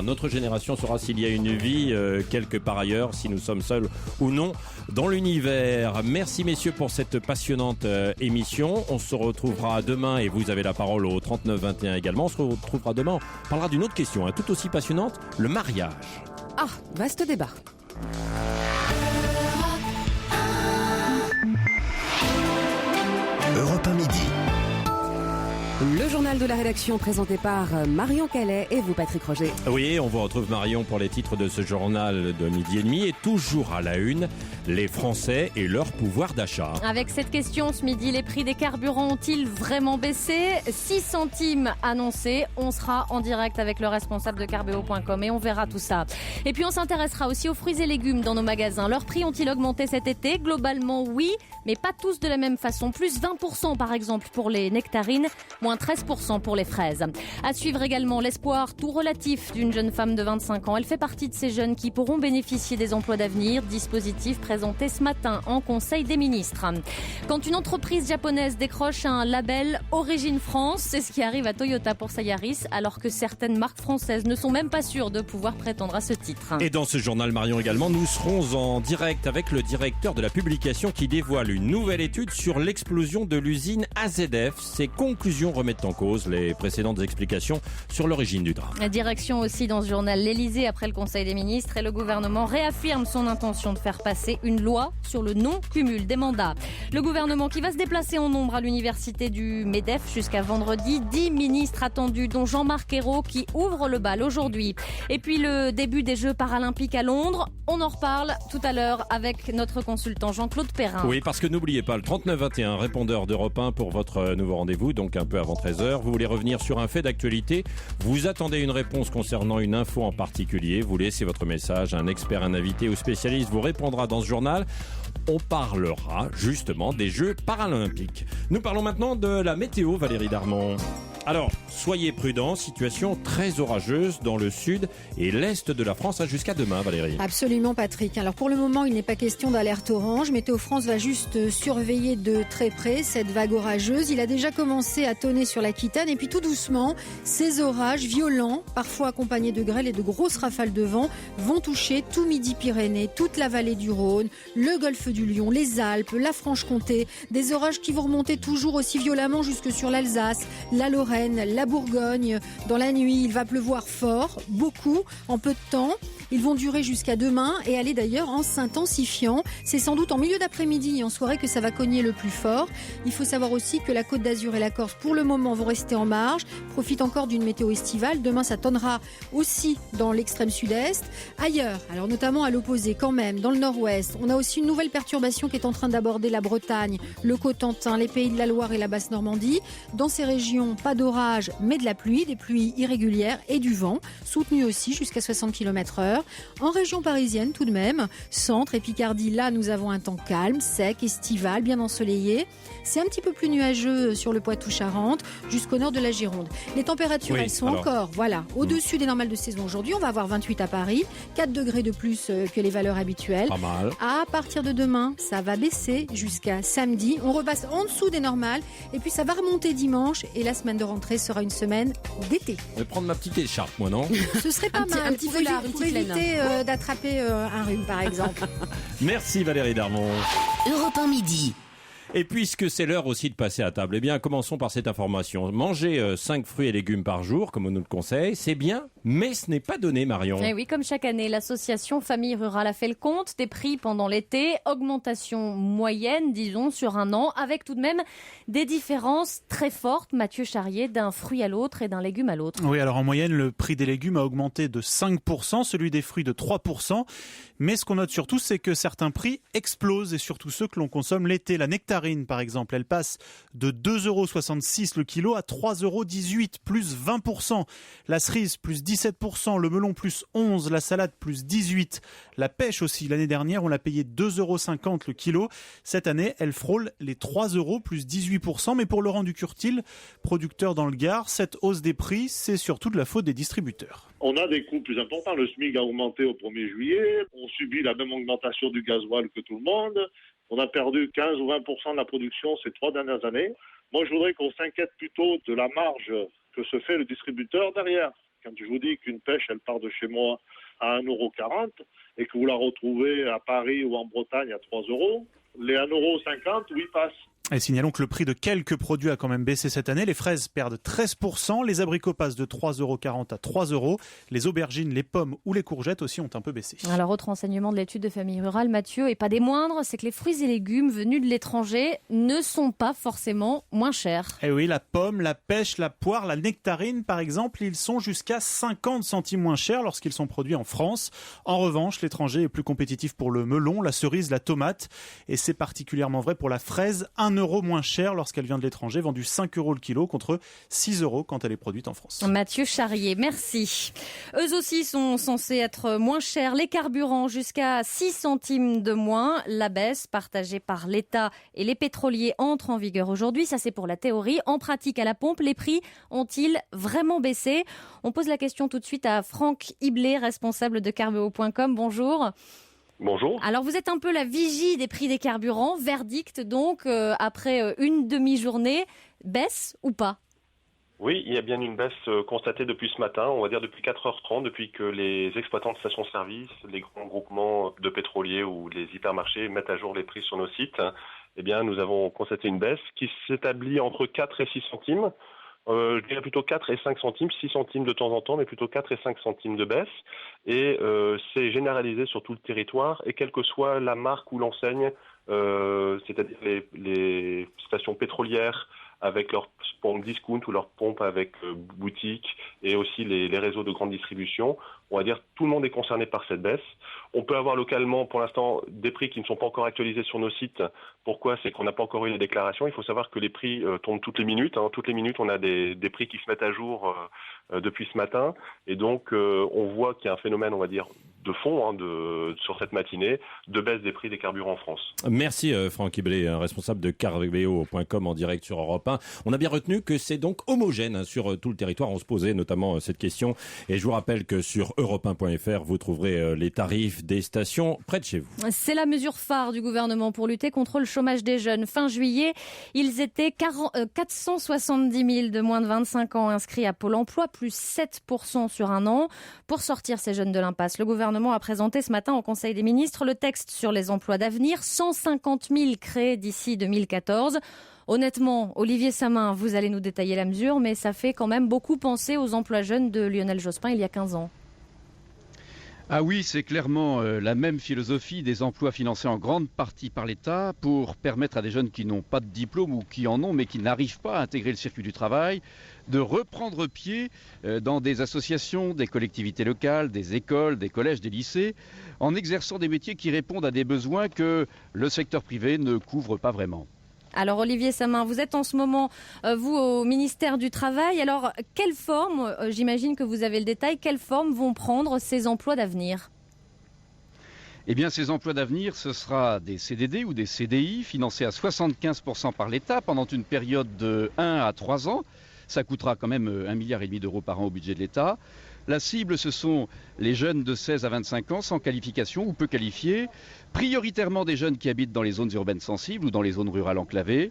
notre génération saura s'il y a une vie quelque part ailleurs, si nous sommes seuls ou non dans l'univers. Merci messieurs pour cette passionnante émission. On se retrouvera demain et vous avez la parole au 3921 également. On se retrouvera demain, on parlera d'une autre question tout aussi passionnante, le mariage. Ah, vaste débat. Europe 1 midi. Le journal de la rédaction présenté par Marion Calais et vous, Patrick Roger. Oui, on vous retrouve Marion pour les titres de ce journal de midi et demi et toujours à la une, les Français et leur pouvoir d'achat. Avec cette question ce midi, les prix des carburants ont-ils vraiment baissé? 6 centimes annoncés. On sera en direct avec le responsable de Carbeo.com et on verra tout ça. Et puis on s'intéressera aussi aux fruits et légumes dans nos magasins. Leurs prix ont-ils augmenté cet été? Globalement, oui, mais pas tous de la même façon. Plus 20% par exemple pour les nectarines, moins 13% pour les fraises. À suivre également l'espoir tout relatif d'une jeune femme de 25 ans. Elle fait partie de ces jeunes qui pourront bénéficier des emplois d'avenir, dispositif présenté ce matin en Conseil des ministres. Quand une entreprise japonaise décroche un label Origine France, c'est ce qui arrive à Toyota pour sa Yaris, alors que certaines marques françaises ne sont même pas sûres de pouvoir prétendre à ce titre. Et dans ce journal Marion également, nous serons en direct avec le directeur de la publication qui dévoile une nouvelle étude sur l'explosion de l'usine AZF. Ses conclusions remettent en cause les précédentes explications sur l'origine du drame. La direction aussi dans ce journal l'Elysée après le Conseil des ministres et le gouvernement réaffirme son intention de faire passer une loi sur le non-cumul des mandats. Le gouvernement qui va se déplacer en nombre à l'université du MEDEF jusqu'à vendredi. 10 ministres attendus dont Jean-Marc Ayrault qui ouvre le bal aujourd'hui. Et puis le début des Jeux paralympiques à Londres. On en reparle tout à l'heure avec notre consultant Jean-Claude Perrin. Oui, parce que n'oubliez pas le 3921, répondeur d'Europe 1 pour votre nouveau rendez-vous, donc un peu avant 13h. Vous voulez revenir sur un fait d'actualité, vous attendez une réponse concernant une info en particulier, vous laissez votre message, un expert, un invité ou spécialiste vous répondra dans ce journal. On parlera justement des Jeux paralympiques. Nous parlons maintenant de la météo, Valérie Darmon. Alors, soyez prudents, situation très orageuse dans le sud et l'est de la France jusqu'à demain, Valérie. Absolument, Patrick. Alors pour le moment, il n'est pas question d'alerte orange. Météo France va juste surveiller de très près cette vague orageuse. Il a déjà commencé à tonner sur l'Aquitaine et puis tout doucement, ces orages violents, parfois accompagnés de grêle et de grosses rafales de vent, vont toucher tout Midi-Pyrénées, toute la vallée du Rhône, le golfe du Lion, les Alpes, la Franche-Comté. Des orages qui vont remonter toujours aussi violemment jusque sur l'Alsace, la Lorraine, la Bourgogne. Dans la nuit, il va pleuvoir fort, beaucoup, en peu de temps. Ils vont durer jusqu'à demain et aller d'ailleurs en s'intensifiant. C'est sans doute en milieu d'après-midi et en soirée que ça va cogner le plus fort. Il faut savoir aussi que la Côte d'Azur et la Corse, pour le moment, vont rester en marge, profitent encore d'une météo estivale. Demain, ça tonnera aussi dans l'extrême sud-est. Ailleurs, alors notamment à l'opposé quand même, dans le nord-ouest, on a aussi une nouvelle perturbation qui est en train d'aborder la Bretagne, le Cotentin, les Pays de la Loire et la Basse-Normandie. Dans ces régions, pas de d'orage, mais de la pluie, des pluies irrégulières et du vent, soutenu aussi jusqu'à 60 km/h. En région parisienne tout de même, centre et Picardie, là nous avons un temps calme, sec, estival, bien ensoleillé. C'est un petit peu plus nuageux sur le Poitou-Charentes, jusqu'au nord de la Gironde. Les températures, elles sont encore au-dessus des normales de saison aujourd'hui. On va avoir 28 à Paris, 4 degrés de plus que les valeurs habituelles. Pas mal. À partir de demain, ça va baisser jusqu'à samedi. On repasse en dessous des normales et puis ça va remonter dimanche et la semaine de rentrée sera une semaine d'été. Je vais prendre ma petite écharpe, moi, non? Ce serait pas mal un petit foulard, pour éviter d'attraper un rhume, par exemple. Merci Valérie Darmon. Europe 1 midi. Et puisque c'est l'heure aussi de passer à table, eh bien, commençons par cette information. Manger 5 fruits et légumes par jour, comme on nous le conseille, c'est bien, mais ce n'est pas donné, Marion. Et oui, comme chaque année, l'association Famille Rurale a fait le compte des prix pendant l'été. Augmentation moyenne, disons, sur un an, avec tout de même des différences très fortes, Mathieu Charrier, d'un fruit à l'autre et d'un légume à l'autre. Oui, alors en moyenne, le prix des légumes a augmenté de 5%, celui des fruits de 3%. Mais ce qu'on note surtout, c'est que certains prix explosent, et surtout ceux que l'on consomme l'été. La nectarine, par exemple, elle passe de 2,66 € le kilo à 3,18 €, plus 20%. La cerise, plus 17%. Le melon, plus 11%. La salade, plus 18%. La pêche aussi, l'année dernière, on l'a payé 2,50 € le kilo. Cette année, elle frôle les 3 €, plus 18%. Mais pour Laurent Ducurtil, producteur dans le Gard, cette hausse des prix, c'est surtout de la faute des distributeurs. On a des coûts plus importants. Le SMIC a augmenté au 1er juillet. On subit la même augmentation du gasoil que tout le monde. On a perdu 15 ou 20% de la production ces 3 dernières années. Moi, je voudrais qu'on s'inquiète plutôt de la marge que se fait le distributeur derrière. Quand je vous dis qu'une pêche, elle part de chez moi à 1,40 € et que vous la retrouvez à Paris ou en Bretagne à 3 €, les 1,50 €, oui, passent. Et signalons que le prix de quelques produits a quand même baissé cette année. Les fraises perdent 13%, les abricots passent de 3,40 € à 3 €, les aubergines, les pommes ou les courgettes aussi ont un peu baissé. Alors, autre enseignement de l'étude de Famille Rurale, Mathieu, et pas des moindres, c'est que les fruits et légumes venus de l'étranger ne sont pas forcément moins chers. Eh oui, la pomme, la pêche, la poire, la nectarine par exemple, ils sont jusqu'à 50 centimes moins chers lorsqu'ils sont produits en France. En revanche, l'étranger est plus compétitif pour le melon, la cerise, la tomate, et c'est particulièrement vrai pour la fraise, 1 € moins cher lorsqu'elle vient de l'étranger, vendue 5 € le kilo contre 6 € quand elle est produite en France. Mathieu Charrier, merci. Eux aussi sont censés être moins chers. Les carburants jusqu'à 6 centimes de moins. La baisse partagée par l'État et les pétroliers entre en vigueur aujourd'hui. Ça, c'est pour la théorie. En pratique, à la pompe, les prix ont-ils vraiment baissé? On pose la question tout de suite à Franck Iblet, responsable de Carbeo.com. Bonjour. Bonjour. Alors vous êtes un peu la vigie des prix des carburants, verdict donc après une demi-journée, baisse ou pas? Oui, il y a bien une baisse constatée depuis ce matin, on va dire depuis 4h30, depuis que les exploitants de stations-service, les grands groupements de pétroliers ou les hypermarchés mettent à jour les prix sur nos sites. Eh bien, nous avons constaté une baisse qui s'établit entre 4 et 6 centimes. Je dirais plutôt 4 et 5 centimes, 6 centimes de temps en temps, mais plutôt 4 et 5 centimes de baisse. Et c'est généralisé sur tout le territoire, et quelle que soit la marque ou l'enseigne, c'est-à-dire les stations pétrolières avec leurs pompes discount ou leurs pompes avec boutique, et aussi les réseaux de grande distribution. On va dire tout le monde est concerné par cette baisse. On peut avoir localement, pour l'instant, des prix qui ne sont pas encore actualisés sur nos sites. Pourquoi? C'est qu'on n'a pas encore eu les déclarations. Il faut savoir que les prix tombent toutes les minutes. Toutes les minutes, on a des prix qui se mettent à jour depuis ce matin. Et donc, on voit qu'il y a un phénomène, on va dire, de fond sur cette matinée, de baisse des prix des carburants en France. Merci Franck Iblet, responsable de Carbeo.com en direct sur Europe 1. On a bien retenu que c'est donc homogène sur tout le territoire. On se posait notamment cette question. Et je vous rappelle que sur europe1.fr, vous trouverez les tarifs des stations près de chez vous. C'est la mesure phare du gouvernement pour lutter contre le chômage des jeunes. Fin juillet, ils étaient 470 000 de moins de 25 ans inscrits à Pôle emploi, plus 7% sur un an. Pour sortir ces jeunes de l'impasse, le gouvernement a présenté ce matin au Conseil des ministres le texte sur les emplois d'avenir. 150 000 créés d'ici 2014. Honnêtement, Olivier Samin, vous allez nous détailler la mesure, mais ça fait quand même beaucoup penser aux emplois jeunes de Lionel Jospin il y a 15 ans. Ah oui, c'est clairement la même philosophie des emplois financés en grande partie par l'État pour permettre à des jeunes qui n'ont pas de diplôme ou qui en ont mais qui n'arrivent pas à intégrer le circuit du travail de reprendre pied dans des associations, des collectivités locales, des écoles, des collèges, des lycées, en exerçant des métiers qui répondent à des besoins que le secteur privé ne couvre pas vraiment. Alors Olivier Samin, vous êtes en ce moment, vous, au ministère du Travail. Alors, quelle forme, j'imagine que vous avez le détail, quelle forme vont prendre ces emplois d'avenir ? Eh bien, ces emplois d'avenir, ce sera des CDD ou des CDI financés à 75% par l'État pendant une période de 1 à 3 ans. Ça coûtera quand même 1,5 milliard d'euros par an au budget de l'État. La cible, ce sont les jeunes de 16 à 25 ans sans qualification ou peu qualifiés, prioritairement des jeunes qui habitent dans les zones urbaines sensibles ou dans les zones rurales enclavées.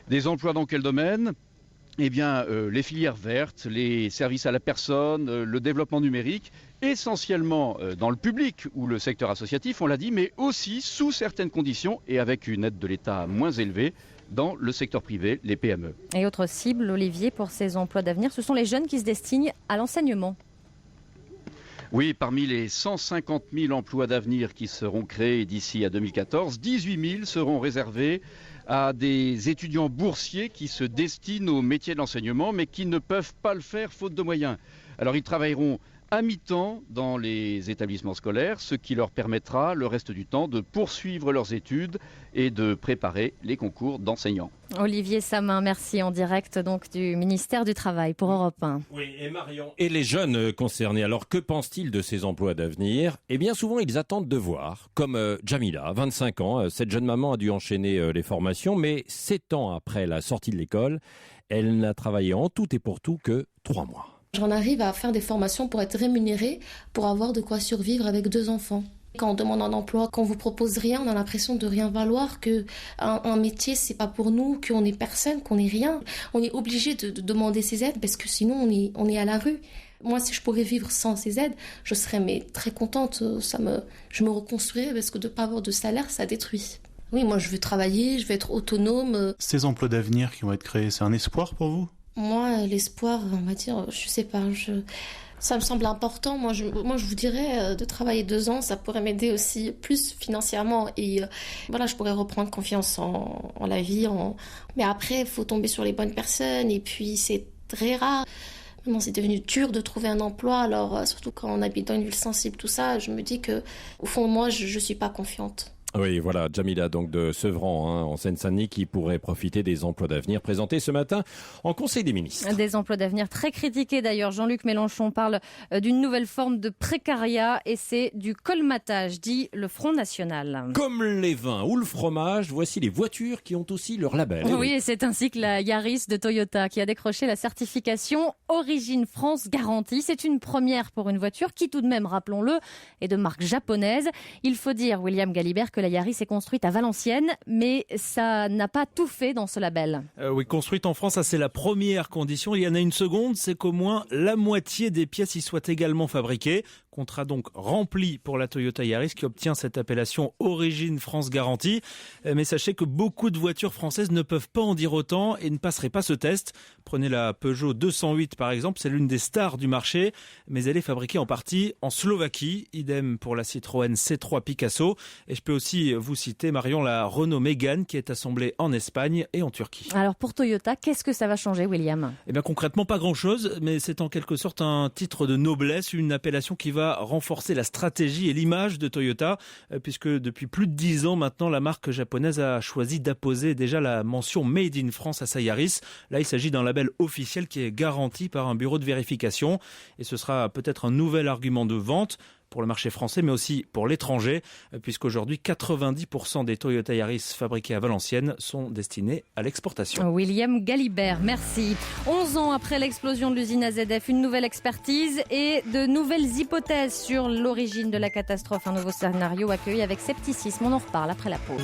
Des emplois dans quel domaine ? Eh bien, les filières vertes, les services à la personne, le développement numérique, essentiellement dans le public ou le secteur associatif, on l'a dit, mais aussi sous certaines conditions et avec une aide de l'État moins élevée dans le secteur privé, les PME. Et autre cible, Olivier, pour ces emplois d'avenir, ce sont les jeunes qui se destinent à l'enseignement. Oui, parmi les 150 000 emplois d'avenir qui seront créés d'ici à 2014, 18 000 seront réservés à des étudiants boursiers qui se destinent au métier de l'enseignement, mais qui ne peuvent pas le faire faute de moyens. Alors ils travailleront à mi-temps dans les établissements scolaires, ce qui leur permettra le reste du temps de poursuivre leurs études et de préparer les concours d'enseignants. Olivier Samin, merci, en direct donc du ministère du Travail pour Europe 1. Oui, et Marion. Et les jeunes concernés, alors que pensent-ils de ces emplois d'avenir ? Eh bien souvent ils attendent de voir, comme Jamila, 25 ans, cette jeune maman a dû enchaîner les formations, mais 7 ans après la sortie de l'école, elle n'a travaillé en tout et pour tout que 3 mois. J'en arrive à faire des formations pour être rémunérée, pour avoir de quoi survivre avec 2 enfants. Quand on demande un emploi, qu'on vous propose rien, on a l'impression de rien valoir, que un métier c'est pas pour nous, qu'on est personne, qu'on est rien. On est obligé de demander ces aides parce que sinon on est à la rue. Moi, si je pourrais vivre sans ces aides, je serais très contente. Je me reconstruirais parce que de pas avoir de salaire, ça détruit. Oui, moi je veux travailler, je veux être autonome. Ces emplois d'avenir qui vont être créés, c'est un espoir pour vous ? Moi, l'espoir, on va dire, je sais pas, ça me semble important. Moi, je vous dirais, de travailler 2 ans, ça pourrait m'aider aussi plus financièrement. Et voilà, je pourrais reprendre confiance en la vie. Mais après, il faut tomber sur les bonnes personnes. Et puis, c'est très rare. Maintenant, c'est devenu dur de trouver un emploi. Alors, surtout quand on habite dans une ville sensible, tout ça, je me dis que, au fond, moi, je suis pas confiante. Oui, voilà, Jamila, donc de Sevran, en Seine-Saint-Denis, qui pourrait profiter des emplois d'avenir présentés ce matin en Conseil des ministres. Des emplois d'avenir très critiqués d'ailleurs. Jean-Luc Mélenchon parle d'une nouvelle forme de précariat et c'est du colmatage, dit le Front National. Comme les vins ou le fromage, voici les voitures qui ont aussi leur label. Oui, et c'est ainsi que la Yaris de Toyota qui a décroché la certification Origine France Garantie. C'est une première pour une voiture qui tout de même, rappelons-le, est de marque japonaise. Il faut dire, William Galibert, que la Yaris est construite à Valenciennes, mais ça n'a pas tout fait dans ce label. Oui, construite en France, ça c'est la première condition. Il y en a une seconde, c'est qu'au moins la moitié des pièces y soient également fabriquées. Contrat donc rempli pour la Toyota Yaris qui obtient cette appellation Origine France Garantie. Mais sachez que beaucoup de voitures françaises ne peuvent pas en dire autant et ne passeraient pas ce test. Prenez la Peugeot 208 par exemple, c'est l'une des stars du marché, mais elle est fabriquée en partie en Slovaquie. Idem pour la Citroën C3 Picasso. Et je peux aussi vous citer, Marion, la Renault Mégane qui est assemblée en Espagne et en Turquie. Alors pour Toyota, qu'est-ce que ça va changer, William ? Eh bien concrètement pas grand-chose, mais c'est en quelque sorte un titre de noblesse, une appellation qui va renforcer la stratégie et l'image de Toyota, puisque depuis plus de 10 ans maintenant, la marque japonaise a choisi d'apposer déjà la mention Made in France à sa Yaris. Là, il s'agit d'un label officiel qui est garanti par un bureau de vérification et ce sera peut-être un nouvel argument de vente pour le marché français, mais aussi pour l'étranger, puisqu'aujourd'hui, 90% des Toyota Yaris fabriqués à Valenciennes sont destinés à l'exportation. William Galibert, merci. 11 ans après l'explosion de l'usine AZF, une nouvelle expertise et de nouvelles hypothèses sur l'origine de la catastrophe. Un nouveau scénario accueilli avec scepticisme. On en reparle après la pause.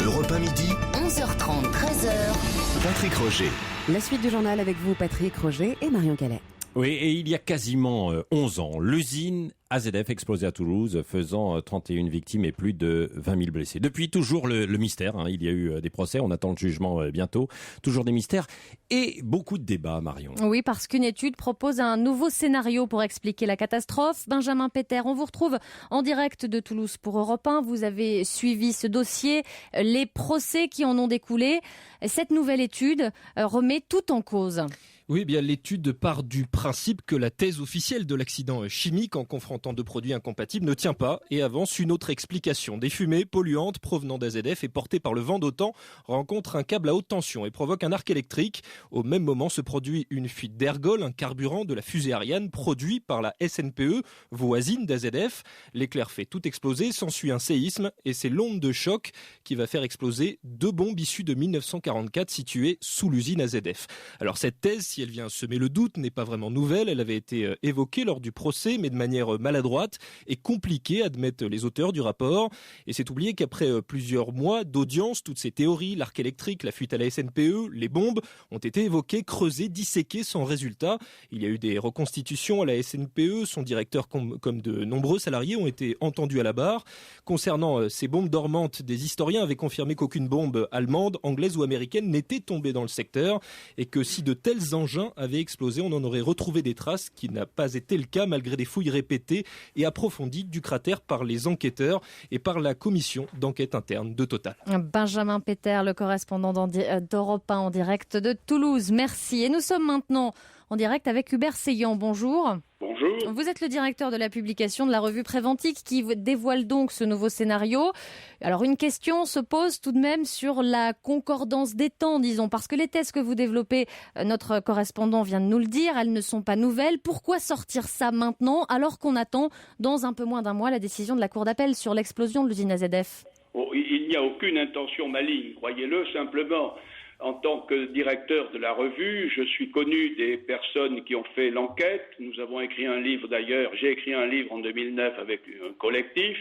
Europe 1 midi, 11h30, 13h. Patrick Roger. La suite du journal avec vous, Patrick Roger et Marion Calais. Oui, et il y a quasiment 11 ans, l'usine AZF explosée à Toulouse, faisant 31 victimes et plus de 20 000 blessés. Depuis, toujours le mystère. Il y a eu des procès, on attend le jugement bientôt. Toujours des mystères et beaucoup de débats, Marion. Oui, parce qu'une étude propose un nouveau scénario pour expliquer la catastrophe. Benjamin Péter, on vous retrouve en direct de Toulouse pour Europe 1. Vous avez suivi ce dossier, les procès qui en ont découlé. Cette nouvelle étude remet tout en cause. Oui, bien l'étude part du principe que la thèse officielle de l'accident chimique en confrontant en tant de produit incompatible ne tient pas et avance une autre explication. Des fumées polluantes provenant d'AZF et portées par le vent d'OTAN rencontrent un câble à haute tension et provoquent un arc électrique. Au même moment se produit une fuite d'ergol, un carburant de la fusée Ariane produit par la SNPE, voisine d'AZF. L'éclair fait tout exploser, s'ensuit un séisme et c'est l'onde de choc qui va faire exploser 2 bombes issues de 1944 situées sous l'usine AZF. Alors cette thèse, si elle vient semer le doute, n'est pas vraiment nouvelle. Elle avait été évoquée lors du procès, mais de manière maladroite et compliquée, admettent les auteurs du rapport. Et c'est oublié qu'après plusieurs mois d'audience, toutes ces théories, l'arc électrique, la fuite à la SNPE, les bombes, ont été évoquées, creusées, disséquées sans résultat. Il y a eu des reconstitutions à la SNPE. Son directeur, comme de nombreux salariés, ont été entendus à la barre. Concernant ces bombes dormantes, des historiens avaient confirmé qu'aucune bombe allemande, anglaise ou américaine n'était tombée dans le secteur et que si de tels engins avaient explosé, on en aurait retrouvé des traces, qui n'a pas été le cas malgré des fouilles répétées et approfondies du cratère par les enquêteurs et par la commission d'enquête interne de Total. Benjamin Peter, le correspondant d'Europe 1 en direct de Toulouse. Merci. Et nous sommes maintenant en direct avec Hubert Seillant. Bonjour. Bonjour. Vous êtes le directeur de la publication de la revue Préventique qui dévoile donc ce nouveau scénario. Alors une question se pose tout de même sur la concordance des temps, disons, parce que les thèses que vous développez, notre correspondant vient de nous le dire, elles ne sont pas nouvelles. Pourquoi sortir ça maintenant alors qu'on attend dans un peu moins d'un mois la décision de la Cour d'appel sur l'explosion de l'usine AZF ? Il n'y a aucune intention maligne, croyez-le, simplement. En tant que directeur de la revue, je suis connu des personnes qui ont fait l'enquête. Nous avons écrit un livre d'ailleurs, j'ai écrit un livre en 2009 avec un collectif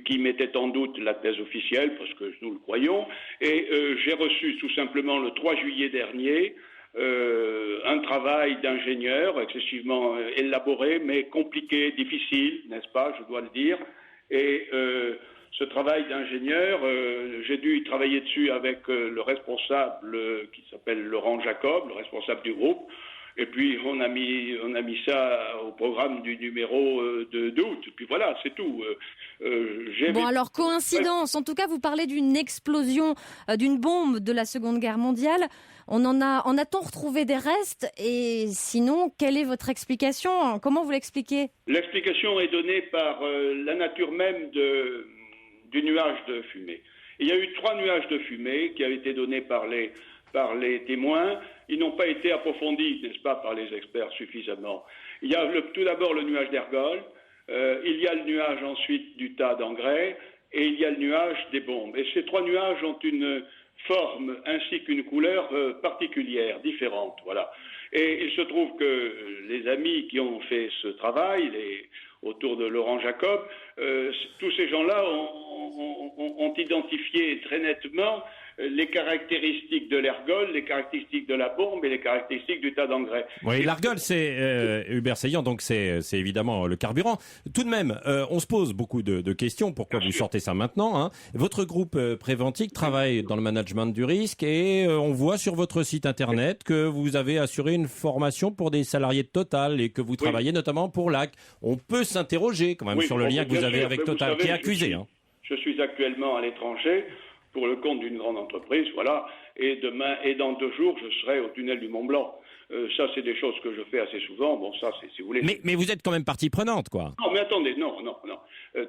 qui mettait en doute la thèse officielle, parce que nous le croyons. Et j'ai reçu tout simplement le 3 juillet dernier un travail d'ingénieur excessivement élaboré, mais compliqué, difficile, n'est-ce pas, je dois le dire. Et ce travail d'ingénieur, j'ai dû travailler dessus avec le responsable qui s'appelle Laurent Jacob, le responsable du groupe. Et puis on a mis ça au programme du numéro d'août. Et puis voilà, c'est tout. Bon alors coïncidence. En tout cas, vous parlez d'une explosion d'une bombe de la Seconde Guerre mondiale. En a-t-on retrouvé des restes? Et sinon, quelle est votre explication? Comment vous l'expliquez? L'explication est donnée par la nature même du nuage de fumée. Il y a eu 3 nuages de fumée qui avaient été donnés par les témoins. Ils n'ont pas été approfondis, n'est-ce pas, par les experts suffisamment. Il y a tout d'abord le nuage d'ergol, il y a le nuage ensuite du tas d'engrais, et il y a le nuage des bombes. Et ces 3 nuages ont une forme ainsi qu'une couleur particulière, différente, voilà. Et il se trouve que les amis qui ont fait ce travail, autour de Laurent Jacob, tous ces gens-là ont identifié très nettement les caractéristiques de l'ergol, les caractéristiques de la bombe et les caractéristiques du tas d'engrais. Oui, l'ergol, c'est Hubert Seillant, donc c'est évidemment le carburant. Tout de même, on se pose beaucoup de questions. Pourquoi vous sortez ça maintenant, hein? Votre groupe Préventique travaille dans le management du risque et on voit sur votre site internet que vous avez assuré une formation pour des salariés de Total et que vous travaillez notamment pour LAC. On peut s'interroger quand même sur le lien que vous avez avec Total, qui est accusé. Je suis actuellement à l'étranger pour le compte d'une grande entreprise, voilà, et demain et dans 2 jours, je serai au tunnel du Mont Blanc. Ça, c'est des choses que je fais assez souvent. Bon, ça, c'est, si vous voulez. Mais vous êtes quand même partie prenante, quoi. Non, mais attendez, non.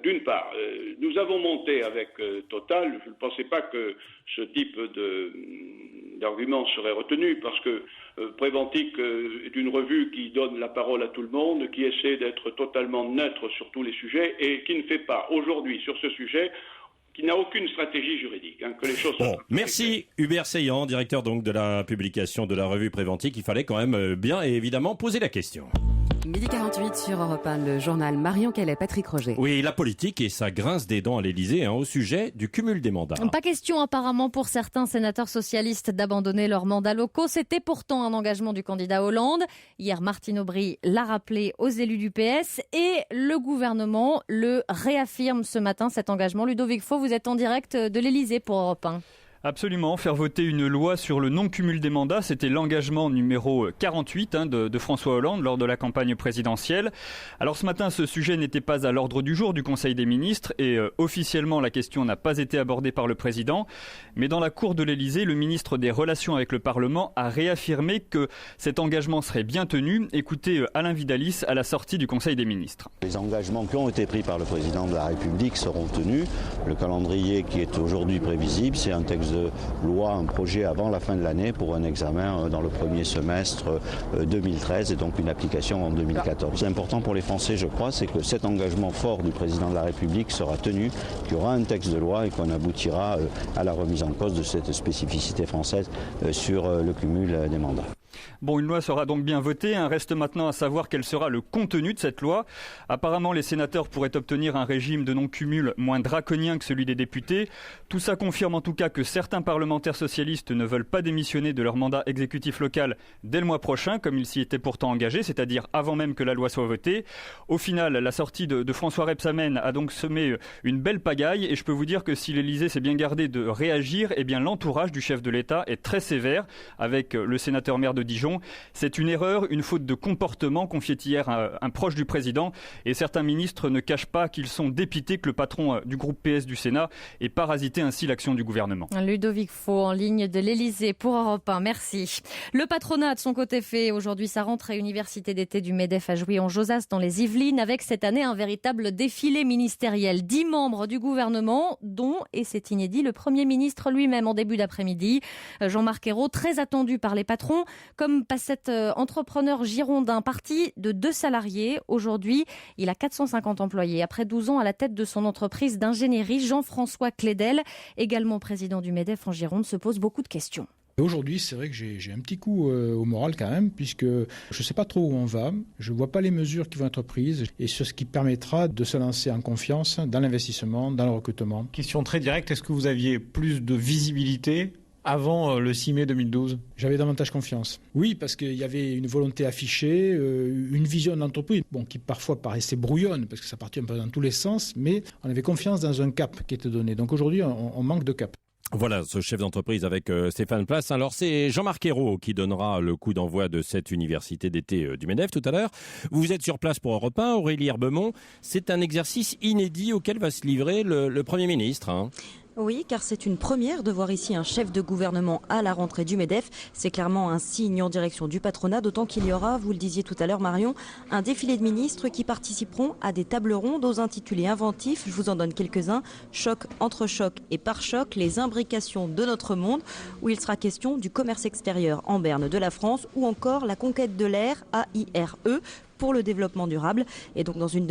D'une part, nous avons monté avec Total. Je ne pensais pas que ce type d'argument serait retenu, parce que Préventique est une revue qui donne la parole à tout le monde, qui essaie d'être totalement neutre sur tous les sujets et qui ne fait pas aujourd'hui sur ce sujet, qui n'a aucune stratégie juridique. Que les choses bon, merci Hubert Seillant, directeur donc de la publication de la revue Préventique. Il fallait quand même bien et évidemment poser la question. 12h48 sur Europe 1, le journal Marion Calais, Patrick Roger. Oui, la politique et sa grince des dents à l'Élysée au sujet du cumul des mandats. Pas question apparemment pour certains sénateurs socialistes d'abandonner leurs mandats locaux. C'était pourtant un engagement du candidat Hollande. Hier, Martine Aubry l'a rappelé aux élus du PS et le gouvernement le réaffirme ce matin, cet engagement. Ludovic Faux, vous êtes en direct de l'Élysée pour Europe 1. Absolument, faire voter une loi sur le non-cumul des mandats, c'était l'engagement numéro 48 de François Hollande lors de la campagne présidentielle. Alors ce matin, ce sujet n'était pas à l'ordre du jour du Conseil des ministres et officiellement la question n'a pas été abordée par le président. Mais dans la cour de l'Élysée, le ministre des Relations avec le Parlement a réaffirmé que cet engagement serait bien tenu. Écoutez Alain Vidalis à la sortie du Conseil des ministres. Les engagements qui ont été pris par le président de la République seront tenus. Le calendrier qui est aujourd'hui prévisible, c'est un texte de loi, un projet avant la fin de l'année pour un examen dans le premier semestre 2013 et donc une application en 2014. C'est important pour les Français, je crois, c'est que cet engagement fort du président de la République sera tenu, qu'il y aura un texte de loi et qu'on aboutira à la remise en cause de cette spécificité française sur le cumul des mandats. Bon, une loi sera donc bien votée. Reste maintenant à savoir quel sera le contenu de cette loi. Apparemment, les sénateurs pourraient obtenir un régime de non-cumul moins draconien que celui des députés. Tout ça confirme en tout cas que certains parlementaires socialistes ne veulent pas démissionner de leur mandat exécutif local dès le mois prochain, comme ils s'y étaient pourtant engagés, c'est-à-dire avant même que la loi soit votée. Au final, la sortie de François Rebsamen a donc semé une belle pagaille et je peux vous dire que si l'Élysée s'est bien gardé de réagir, eh bien l'entourage du chef de l'État est très sévère avec le sénateur maire de Dijon. C'est une erreur, une faute de comportement, confiait hier un proche du président. Et certains ministres ne cachent pas qu'ils sont dépités que le patron du groupe PS du Sénat ait parasité ainsi l'action du gouvernement. Ludovic Faux en ligne de l'Élysée pour Europe 1, merci. Le patronat de son côté fait aujourd'hui sa rentrée université d'été du MEDEF à Jouy-en-Josas dans les Yvelines avec cette année un véritable défilé ministériel. 10 membres du gouvernement dont, et c'est inédit, le Premier ministre lui-même en début d'après-midi. Jean-Marc Ayrault, très attendu par les patrons, comme cet entrepreneur girondin parti de 2 salariés. Aujourd'hui, il a 450 employés. Après 12 ans à la tête de son entreprise d'ingénierie, Jean-François Clédel, également président du MEDEF en Gironde, se pose beaucoup de questions. Aujourd'hui, c'est vrai que j'ai un petit coup au moral quand même, puisque je ne sais pas trop où on va, je ne vois pas les mesures qui vont être prises et ce qui permettra de se lancer en confiance dans l'investissement, dans le recrutement. Question très directe, est-ce que vous aviez plus de visibilité avant le 6 mai 2012 ? J'avais davantage confiance. Oui, parce qu'il y avait une volonté affichée, une vision de l'entreprise, qui parfois paraissait brouillonne, parce que ça partait un peu dans tous les sens, mais on avait confiance dans un cap qui était donné. Donc aujourd'hui, on manque de cap. Voilà, ce chef d'entreprise avec Stéphane Place. Alors, c'est Jean-Marc Ayrault qui donnera le coup d'envoi de cette université d'été du MEDEF tout à l'heure. Vous êtes sur place pour Europe 1, Aurélie Herbemont. C'est un exercice inédit auquel va se livrer le Premier ministre. Oui, car c'est une première de voir ici un chef de gouvernement à la rentrée du MEDEF. C'est clairement un signe en direction du patronat, d'autant qu'il y aura, vous le disiez tout à l'heure Marion, un défilé de ministres qui participeront à des tables rondes aux intitulés inventifs. Je vous en donne quelques-uns. Choc, entre choc et par choc, les imbrications de notre monde, où il sera question du commerce extérieur en berne de la France ou encore la conquête de l'air, AIRE, pour le développement durable. Et donc dans une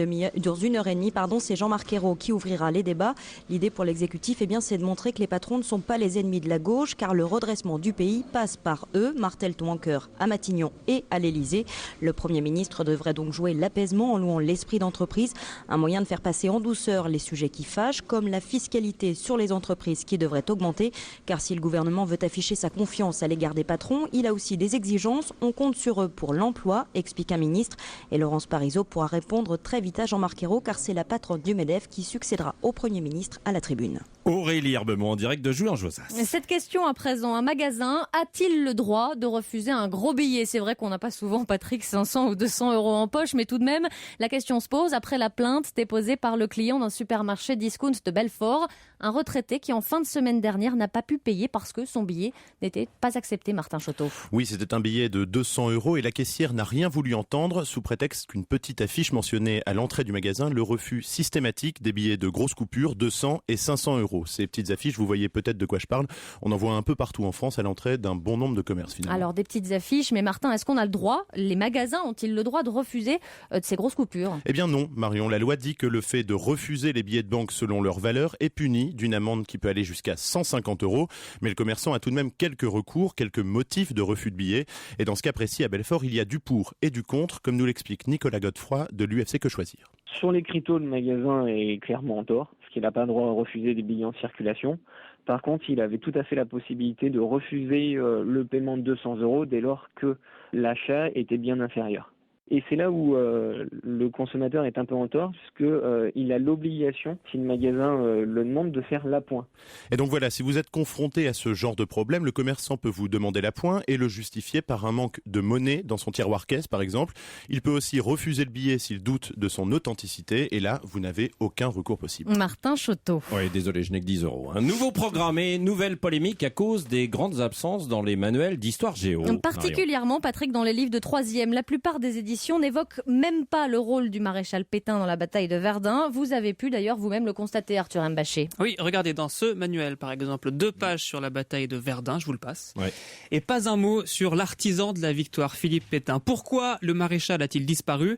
heure et demie, c'est Jean-Marc Ayrault qui ouvrira les débats. L'idée pour l'exécutif, c'est de montrer que les patrons ne sont pas les ennemis de la gauche, car le redressement du pays passe par eux, martèle-t-on en chœur à Matignon et à l'Élysée. Le Premier ministre devrait donc jouer l'apaisement en louant l'esprit d'entreprise, un moyen de faire passer en douceur les sujets qui fâchent, comme la fiscalité sur les entreprises qui devrait augmenter, car si le gouvernement veut afficher sa confiance à l'égard des patrons, il a aussi des exigences. On compte sur eux pour l'emploi, explique un ministre. Et Laurence Parisot pourra répondre très vite à Jean-Marc Ayrault, car c'est la patronne du MEDEF qui succédera au Premier ministre à la tribune. Aurélie Herbemont en direct de Jouy-en-Josas. Cette question à présent, un magasin a-t-il le droit de refuser un gros billet ? C'est vrai qu'on n'a pas souvent, Patrick, 500 ou 200 euros en poche, mais tout de même, la question se pose après la plainte déposée par le client d'un supermarché discount de Belfort, un retraité qui en fin de semaine dernière n'a pas pu payer parce que son billet n'était pas accepté, Martin Choteau. Oui, c'était un billet de 200 euros et la caissière n'a rien voulu entendre sous prétexte qu'une petite affiche mentionnait à l'entrée du magasin le refus systématique des billets de grosse coupure, 200 et 500 euros. Ces petites affiches, vous voyez peut-être de quoi je parle, on en voit un peu partout en France à l'entrée d'un bon nombre de commerces finalement. Alors des petites affiches, mais Martin, est-ce qu'on a le droit, les magasins ont-ils le droit de refuser de ces grosses coupures ? Eh bien non, Marion, la loi dit que le fait de refuser les billets de banque selon leur valeur est puni d'une amende qui peut aller jusqu'à 150 euros, mais le commerçant a tout de même quelques recours, quelques motifs de refus de billets, et dans ce cas précis à Belfort, il y a du pour et du contre, comme nous l'explique Nicolas Godefroy de l'UFC Que Choisir. Sur les cryptos, le magasin est clairement en tort, parce qu'il n'a pas le droit de refuser des billets en circulation. Par contre, il avait tout à fait la possibilité de refuser le paiement de 200 euros dès lors que l'achat était bien inférieur. Et c'est là où le consommateur est un peu en tort, puisque il a l'obligation, si le magasin le demande, de faire l'appoint. Et donc voilà, si vous êtes confronté à ce genre de problème, le commerçant peut vous demander l'appoint et le justifier par un manque de monnaie dans son tiroir caisse, par exemple. Il peut aussi refuser le billet s'il doute de son authenticité. Et là, vous n'avez aucun recours possible. Martin Choteau. Oui, désolé, je n'ai que 10 €. Un nouveau programme et nouvelle polémique à cause des grandes absences dans les manuels d'histoire géo. Particulièrement, Patrick, dans les livres de 3e. La plupart des éditions n'évoquent même pas le rôle du maréchal Pétain dans la bataille de Verdun. Vous avez pu d'ailleurs vous-même le constater, Arthur Mbaché. Oui, regardez, dans ce manuel, par exemple, 2 pages sur la bataille de Verdun, je vous le passe. Ouais. Et pas un mot sur l'artisan de la victoire, Philippe Pétain. Pourquoi le maréchal a-t-il disparu ?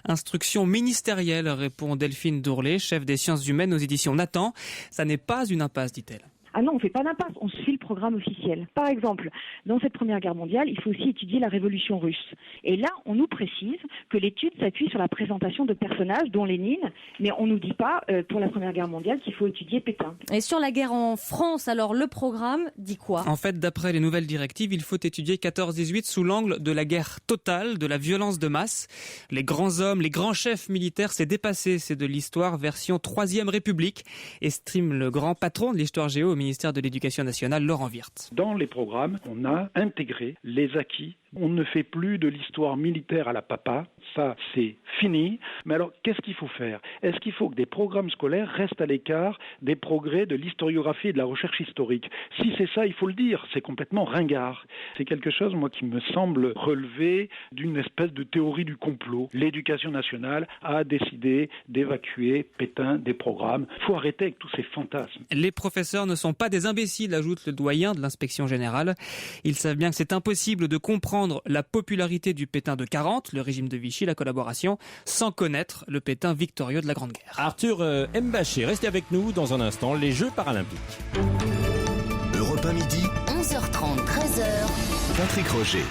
Instruction ministérielle, répond Delphine Dourlet, chef des sciences humaines aux éditions Nathan. Ça n'est pas une impasse, dit-elle. Ah non, on ne fait pas d'impasse, on suit le programme officiel. Par exemple, dans cette Première Guerre mondiale, il faut aussi étudier la Révolution russe. Et là, on nous précise que l'étude s'appuie sur la présentation de personnages, dont Lénine, mais on ne nous dit pas, pour la Première Guerre mondiale, qu'il faut étudier Pétain. Et sur la guerre en France, alors le programme dit quoi ? En fait, d'après les nouvelles directives, il faut étudier 14-18 sous l'angle de la guerre totale, de la violence de masse. Les grands hommes, les grands chefs militaires, c'est dépassé, c'est de l'histoire version 3e République, estime le grand patron de l'histoire géo au ministère de l'Éducation nationale, Laurent Wirth. Dans les programmes, on a intégré les acquis. On ne fait plus de l'histoire militaire à la papa. Ça, c'est fini. Mais alors, qu'est-ce qu'il faut faire ? Est-ce qu'il faut que des programmes scolaires restent à l'écart des progrès de l'historiographie et de la recherche historique ? Si c'est ça, il faut le dire, c'est complètement ringard. C'est quelque chose, moi, qui me semble relever d'une espèce de théorie du complot. L'Éducation nationale a décidé d'évacuer Pétain des programmes. Il faut arrêter avec tous ces fantasmes. Les professeurs ne sont pas des imbéciles, ajoute le doyen de l'inspection générale. Ils savent bien que c'est impossible de comprendre la popularité du Pétain de 40, le régime de Vichy, la collaboration, sans connaître le Pétain victorieux de la Grande Guerre. Arthur Mbaché, restez avec nous dans un instant, les Jeux paralympiques. Europe 1 midi, 11h30, 13h. Patrick Roger.